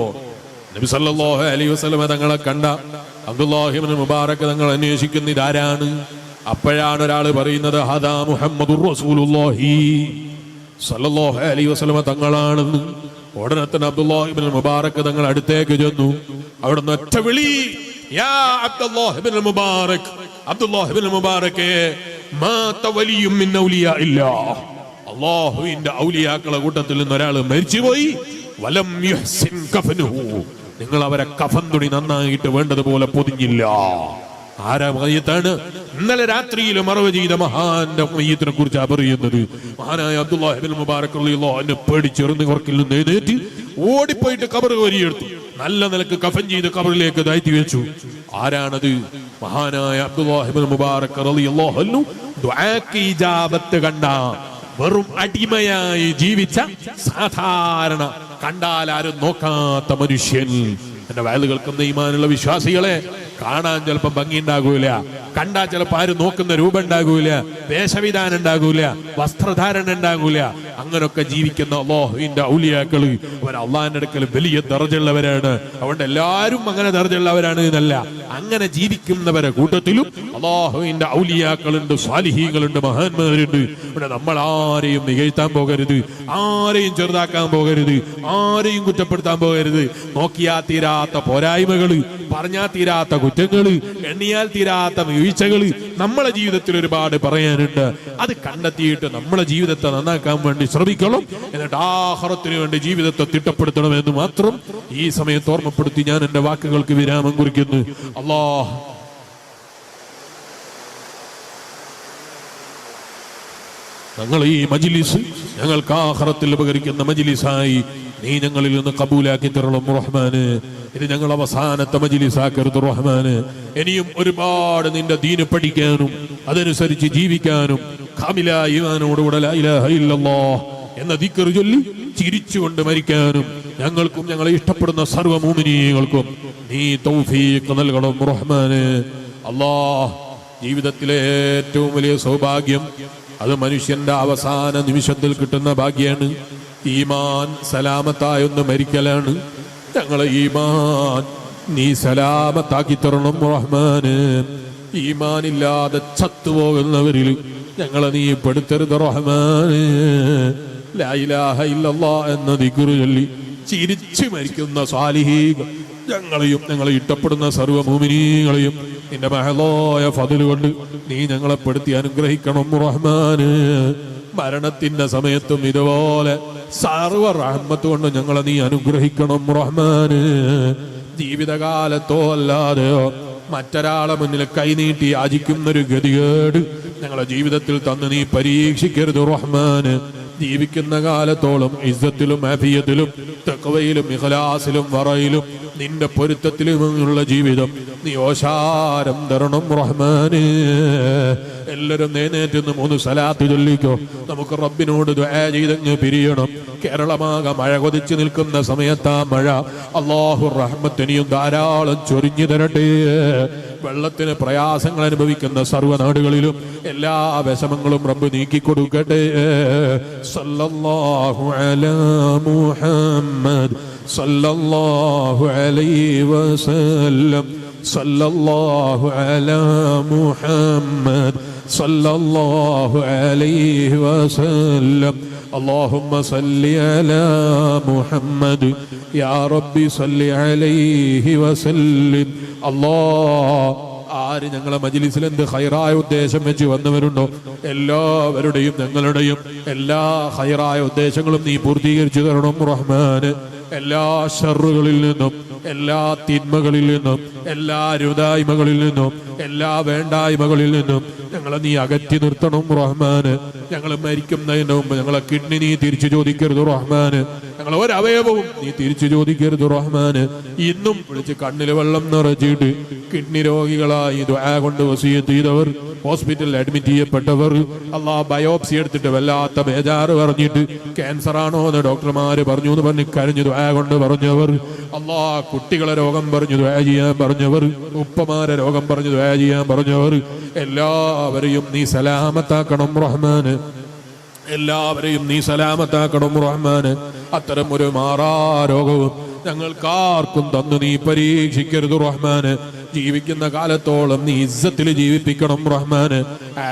നബി സല്ലല്ലാഹു അലൈഹി വസല്ലം തങ്ങളെ കണ്ട അബ്ദുല്ലാഹി ഇബ്നുൽ മുബാറക് തങ്ങൾ അന്വേഷിക്കുന്ന ഇതാരാണ്? അപ്പോഴാണ് ഒരാൾ പറയുന്നത് ഹദാ മുഹമ്മദുർ റസൂലുള്ളാഹി സല്ലല്ലാഹു അലൈഹി വസല്ലം തങ്ങളാണെന്ന്. ഉടനെ തന്നെ അബ്ദുല്ലാഹി ഇബ്നുൽ മുബാറക് തങ്ങൾ അടുത്തേക്ക് ചെന്നു. അവിടുന്ന് ഒറ്റ വിളി, യാ അബ്ദുല്ലാഹി ഇബ്നുൽ മുബാറക്, അബ്ദുല്ലാഹി ഇബ്നുൽ മുബാറക്, മാത വലിയ്യും മിൻ ഔലിയാഇല്ലാഹ്, അല്ലാഹുവിന്റെ ഔലിയാക്കളെ കൂട്ടത്തിൽ നിന്ന് ഒരാൾ മരിച്ചുപോയി. വലം യുഹ്സിൻ കഫനുഹു, നിങ്ങൾ അവരെ കഫൻ തുണി നന്നായിട്ട് വേണ്ടതുപോലെ പൊതിഞ്ഞില്ല. ആരാ മയ്യത്താണ്? ഇന്നലെ രാത്രിയിൽ മറവ് ചെയ്ത മഹാന്റെ മയ്യത്തിനെ കുറിച്ചാ പറയുന്നത്. മഹാനായ അബ്ദുല്ലാഹി ഇബ്നുൽ മുബാറക് റളിയല്ലാഹു അൻഹു പേടിച്ചെറിഞ്ഞ് ഉറക്കിൽ നിന്ന് എഴുന്നേറ്റ് ഓടിപ്പോയിട്ട് ഖബർ കോരിയെടുത്തു. നല്ല നിലക്ക് കഫൻ ചെയ്ത് ഖബറിലേക്ക് താഴ്ത്തി വെച്ചു. ആരാണത്? മഹാനായ അബ്ദുല്ലാഹി ഇബ്നുൽ മുബാറക് റളിയല്ലാഹു അൻഹു ദുആക്ക് ഇജാബത്ത് കണ്ട വെറും അടിമയായി ജീവിച്ച സാധാരണ കണ്ടാൽ ആരും നോക്കാത്ത മനുഷ്യൻ. എന്റെ വയല് കേൾക്കുന്ന ഈമാനുള്ള വിശ്വാസികളെ, കാണാൻ ചിലപ്പോ ഭംഗി ഉണ്ടാകൂല, കണ്ടാൽ ചിലപ്പോ ആരും നോക്കുന്ന രൂപം ഉണ്ടാകൂല, വേഷവിധാനം ഉണ്ടാകൂല, വസ്ത്രധാരണ ഉണ്ടാകൂല. അങ്ങനൊക്കെ ജീവിക്കുന്ന അല്ലാഹുവിന്റെ ഔലിയാക്കള് അവർ അള്ളാഹിന്റെ അടുക്കൽ വലിയ ദർജയുള്ളവരാണ്. അതുകൊണ്ട് എല്ലാവരും അങ്ങനെ ദർജയുള്ളവരാണ് എന്നല്ല, അങ്ങനെ ജീവിക്കുന്നവരെ കൂട്ടത്തിലും അല്ലാഹുവിന്റെ ഔലിയാക്കളുണ്ട്, സ്വാലിഹീങ്ങളുണ്ട്, മഹാന്മാരുണ്ട്. ഇവിടെ നമ്മൾ ആരെയും നികഴ്ത്താൻ പോകരുത്, ആരെയും ചെറുതാക്കാൻ പോകരുത്, ആരെയും കുറ്റപ്പെടുത്താൻ പോകരുത്. നോക്കിയാ തീരാത്ത പോരായ്മകള്, പറഞ്ഞാൽ തീരാത്ത കുറ്റങ്ങള്, എണ്ണിയാൽ തീരാത്ത വീഴ്ചകള് നമ്മളെ ജീവിതത്തിൽ ഒരുപാട് പറയാനുണ്ട്. അത് കണ്ടെത്തിയിട്ട് നമ്മളെ ജീവിതത്തെ നന്നാക്കാൻ വേണ്ടി ശ്രമിക്കണം. എന്നിട്ട് ആഖിറത്തിന് വേണ്ടി ജീവിതത്തെ തിട്ടപ്പെടുത്തണമെന്ന് മാത്രം ഈ സമയത്ത് ഓർമ്മപ്പെടുത്തി ഞാൻ എന്റെ വാക്കുകൾക്ക് വിരാമം കുറിക്കുന്നു. അല്ലാഹ് ഞങ്ങൾ ഈ മജ്ലിസ് ഞങ്ങൾക്ക് ആഖിറത്തിൽ ഉപകരിക്കുന്ന മജ്ലിസായി നീ ഞങ്ങളിൽ നിന്ന് കബൂലാക്കി തരണം റഹ്മാന്. ഇത് ഞങ്ങൾ അവസാനത്തെ മജ്ലിസാക്കരുത് റഹ്മാന്. ഇനിയും ഒരുപാട് നിന്റെ ദീന് പഠിക്കാനും അതനുസരിച്ച് ജീവിക്കാനും കാമിലായ ഈമാനോടുകൂടെ ലാ ഇലാഹ ഇല്ലല്ലാഹ് എന്ന ദിക്ർ ചൊല്ലി ചിരിച്ചുകൊണ്ട് മരിക്കാനും ഞങ്ങൾക്കും ഞങ്ങളെ ഇഷ്ടപ്പെടുന്ന സർവ്വ മുഅ്മിനീങ്ങൾക്കും നീ തൗഫീഖ് നൽകണം റഹ്മാന്. അല്ലാഹ്, ജീവിതത്തിലെ ഏറ്റവും വലിയ സൗഭാഗ്യം അത് മനുഷ്യന്റെ അവസാന നിമിഷത്തിൽ കിട്ടുന്ന ഭാഗ്യാണ്. ഈമാൻ സലാമത്തായൊന്ന് മരിക്കലാണ്. ഞങ്ങളെ ഈമാൻ നീ സലാമത്താക്കി തരണം റഹ്മാന്. ഈമാനില്ലാതെ ചത്തുപോകുന്നവരിൽ ഞങ്ങളെ നീ പെടുത്തരുത് റഹ്മാന്. ലാ ഇലാഹ ഇല്ലല്ലാഹ് എന്ന ദിക്ർ ചൊല്ലി ചിരിച്ചു മരിക്കുന്ന സാലിഹീകൾ ഞങ്ങളെയും ഞങ്ങളെ ഇഷ്ടപ്പെടുന്ന സർവ്വ മുഅ്മിനീങ്ങളെയും നിന്റെ മഹളായ ഫദ്ൽ കൊണ്ട് നീ ഞങ്ങളെ പെടുത്തി അനുഗ്രഹിക്കണം റഹ്മാന്. മരണത്തിന്റെ സമയത്തും ഇതുപോലെ സർവ്വ റഹ്മത്ത് കൊണ്ട് ഞങ്ങളെ നീ അനുഗ്രഹിക്കണം റഹ്മാന്. ജീവിതകാലത്തോ അല്ലാതെയോ മറ്റൊരാളെ മുന്നിൽ കൈനീട്ടി യാചിക്കുന്നൊരു ഗതികേട് ഞങ്ങളെ ജീവിതത്തിൽ തന്ന് നീ പരീക്ഷിക്കരുത് റഹ്മാന്. ജീവിക്കുന്ന കാലത്തോളം ഇസ്സത്തിലും ആഫിയത്തിലും തഖ്വയിലും ഇഖ്ലാസിലും വറയിലും നിന്റെ പൊരുത്തത്തിലുമുള്ള ജീവിതം നീ ഓശാരം തരണം റഹ്മാന്. എല്ലാവരും നേനേറ്റുന്ന് 3 സലാത്ത് ചൊല്ലിക്കോ. നമുക്ക് റബ്ബിനോട് ദുആ ചെയ്തങ്ങ് പിരിയണം. കേരളമാകെ മഴ കൊതിച്ചു നിൽക്കുന്ന സമയത്താ മഴ അല്ലാഹു റഹ്മത്തിനെയും ധാരാളം ചൊരിഞ്ഞു തരട്ടെ. വെള്ളത്തിന് പ്രയാസങ്ങൾ അനുഭവിക്കുന്ന സർവ്വ നാടുകളിലും എല്ലാ വിഷമങ്ങളും റബ്ബ് നീക്കിക്കൊടുക്കട്ടെ. സല്ലല്ലാഹു അലാ മുഹമ്മദ് സല്ലല്ലാഹു അലൈഹി വസല്ലം സല്ലല്ലാഹു അലാ മുഹമ്മദ് സല്ലല്ലാഹു അലൈഹി വസല്ലം. اللهم صل على محمد يا ربي صل عليه وسلم. الله ആര് ഞങ്ങളെ മജ്ലിസിൽ എന്ത് ഖൈറായ ഉദ്ദേശം വെച്ച് വന്നവരുണ്ടോ എല്ലാവരുടെയും ഞങ്ങളുടെയും എല്ലാ ഖൈറായ ഉദ്ദേശങ്ങളും നീ പൂർത്തീകരിച്ചു തരണം റഹ്മാന്. എല്ലാ ഷർറുകളിൽ നിന്നും എല്ലാ തിന്മകളിൽ നിന്നും എല്ലാ രുദായ്മകളിൽ നിന്നും എല്ലാ വേണ്ടായ്മകളിൽ നിന്നും ഞങ്ങളെ നീ അകറ്റി നിർത്തണം റഹ്മാന്. ഞങ്ങൾ മരിക്കുന്നതിന് മുമ്പ് ഞങ്ങളെ കിഡ്നി നീ തിരിച്ചു ചോദിക്കരുത് റഹ്മാന്. ഞങ്ങൾ ഒരവയവവും നീ തിരിച്ചു ചോദിക്കരുത് റഹ്മാന്. ഇന്നും വിളിച്ച് കണ്ണിൽ വെള്ളം നിറച്ചിട്ട് കിഡ്നി രോഗികളായി ദുആ കൊണ്ട് വസിയത്ത് ചെയ്തവർ, ഹോസ്പിറ്റലിൽ അഡ്മിറ്റ് ചെയ്യപ്പെട്ടവർ, അല്ലാഹ് ബയോപ്സി എടുത്തിട്ട് വല്ലാത്ത ബേജാറ് പറഞ്ഞിട്ട് ക്യാൻസർ ആണോ എന്ന് ഡോക്ടർമാര് പറഞ്ഞു എന്ന് പറഞ്ഞ് കരഞ്ഞു ദുആ കൊണ്ട് പറഞ്ഞവർ, അല്ലാഹ് കുട്ടികളെ രോഗം പറഞ്ഞു ദുആ ചെയ്യാൻ പറഞ്ഞവർ, ഉപ്പമാരെ രോഗം പറഞ്ഞു ദുആ ചെയ്യാൻ പറഞ്ഞവർ, എല്ലാവരെയും നീ സലാമത്താക്കണം റഹ്മാന്. എല്ലാവരെയും നീ സലാമത്താക്കണം റഹ്മാന്. അത്തരം ഒരു മാറാ രോഗവും ഞങ്ങൾക്കാർക്കും തന്നു നീ പരീക്ഷിക്കരുത് റഹ്മാന്. ജീവിക്കുന്ന കാലത്തോളം നീ ഇസ്സത്തിൽ ജീവിപ്പിക്കണം റഹ്മാന്,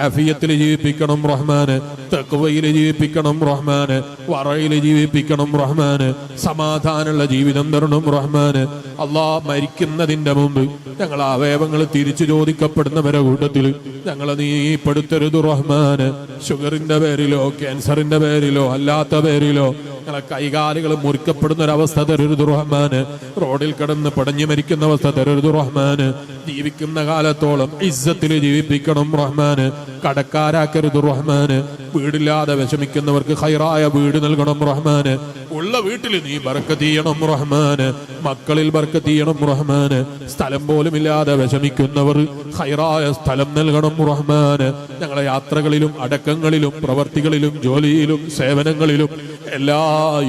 ആഫിയത്തിൽ ജീവിപ്പിക്കണം റഹ്മാന്, തഖ്വയിൽ ജീവിപ്പിക്കണം റഹ്മാന്, വറയിൽ ജീവിപ്പിക്കണം റഹ്മാന്, സമാധാനമുള്ള ജീവിതം തരണം റഹ്മാന്. അല്ലാഹ്, മരിക്കുന്നതിന്റെ മുമ്പ് ഞങ്ങൾ അവയവങ്ങൾ തിരിച്ചു ചോദിക്കപ്പെടുന്നവരെ കൂട്ടത്തിൽ ഞങ്ങളെ നീ പെടുത്തരുത് റഹ്മാന്. ഷുഗറിന്റെ പേരിലോ ക്യാൻസറിന്റെ പേരിലോ അല്ലാത്ത പേരിലോ ഞങ്ങളെ കൈകാലുകൾ മുറിക്കപ്പെടുന്ന ഒരവസ്ഥ തരരുത് റഹ്മാന്. റോഡിൽ കിടന്ന് പടഞ്ഞു മരിക്കുന്ന അവസ്ഥ തരരുത് റഹ്മാന്. ജീവിക്കുന്ന കാലത്തോളം ഇസ്സത്തിൽ ജീവിപ്പിക്കണം റഹ്മാന്. കടക്കാരാക്കരുത് റഹ്മാന്. വീടില്ലാതെ വിഷമിക്കുന്നവർക്ക് ഖൈറായ വീട് നൽകണം റഹ്മാന്. ഉള്ള വീട്ടിൽ നീ ബർക്കത്ത് ചെയ്യണം റഹ്മാന്. മക്കളിൽ ബർക്കത്ത് ചെയ്യണം റഹ്മാന്. സ്ഥലം പോലും ഇല്ലാതെ വിഷമിക്കുന്നവർ ഖൈറായ സ്ഥലം നൽകണം റഹ്മാന്. ഞങ്ങളെ യാത്രകളിലും അടക്കങ്ങളിലും പ്രവർത്തികളിലും ജോലിയിലും സേവനങ്ങളിലും എല്ലാ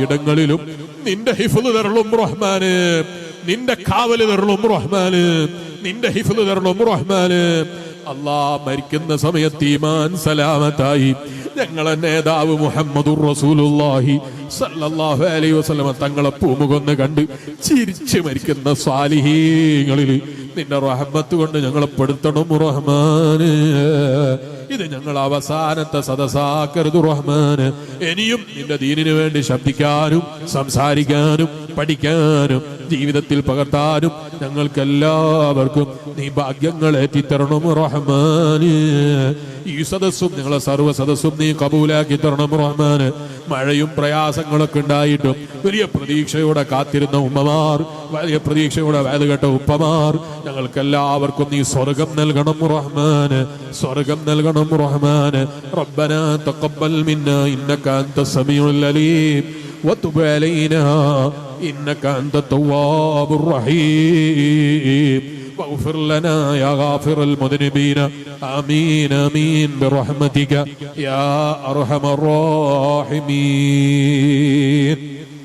ഇടങ്ങളിലും നിന്റെ ഹിഫ്ള് തരളും റഹ്മാന്. നിന്റെ കാവല് തരളും റഹ്മാന്. നിന്റെ ഹിഫ്ള് തരളും റഹ്മാന്. അല്ലാ, മരിക്കുന്ന സമയത്ത് ഈമാൻ സലാമത്തായി ഞങ്ങളെ നേതാവ് മുഹമ്മദുർ റസൂലുള്ളാഹി സല്ലല്ലാഹു അലൈഹി വസല്ലം തങ്ങളെ പൂമുഖന്ന് കണ്ട് ചിരിച്ച് മരിക്കുന്ന സാലിഹീങ്ങളിൽ നിന്റെ റഹ്മത്ത് കൊണ്ട് ഞങ്ങളെ പെടുത്തണം റഹ്മാന്. ഇത് ഞങ്ങൾ അവസാനത്തെ സദസ്സാക്കരുത് റഹ്മാന്. ഇനിയും നിന്റെ ദീനിനു വേണ്ടി ശബ്ദിക്കാനും സംസാരിക്കാനും പഠിക്കാനും ജീവിതത്തിൽ പകർത്താനും ഞങ്ങൾക്കെല്ലാവർക്കും നീ ഭാഗ്യങ്ങൾ ഏറ്റിത്തരണം റഹ്മാന്. ഈ സദസ്സും ഞങ്ങളെ സർവ്വ സദസ്സും നീ കബൂലാക്കി തരണം റഹ്മാന്. മഴയും പ്രയാസങ്ങളൊക്കെ ഉണ്ടായിട്ടും വലിയ പ്രതീക്ഷയോടെ കാത്തിരുന്ന ഉമ്മമാർ, വലിയ പ്രതീക്ഷയോടെ വേദ കേട്ട ഉപ്പമാർ, ഞങ്ങൾക്കെല്ലാവർക്കും നീ സ്വർഗം നൽകണം റഹ്മാന്. സ്വർഗം നൽകണം റഹ്മാന്. റബ്ബനാ തഖബ്ബൽ മിന്നാ ഇന്നക അൻത സമീഉൽ അലീം വതുബ് അലൈനാ ഇന്നക അൻത തവ്വാബുർ റഹീം واغفر لنا يا غافر المذنبين آمين آمين برحمتك يا أرحم الراحمين.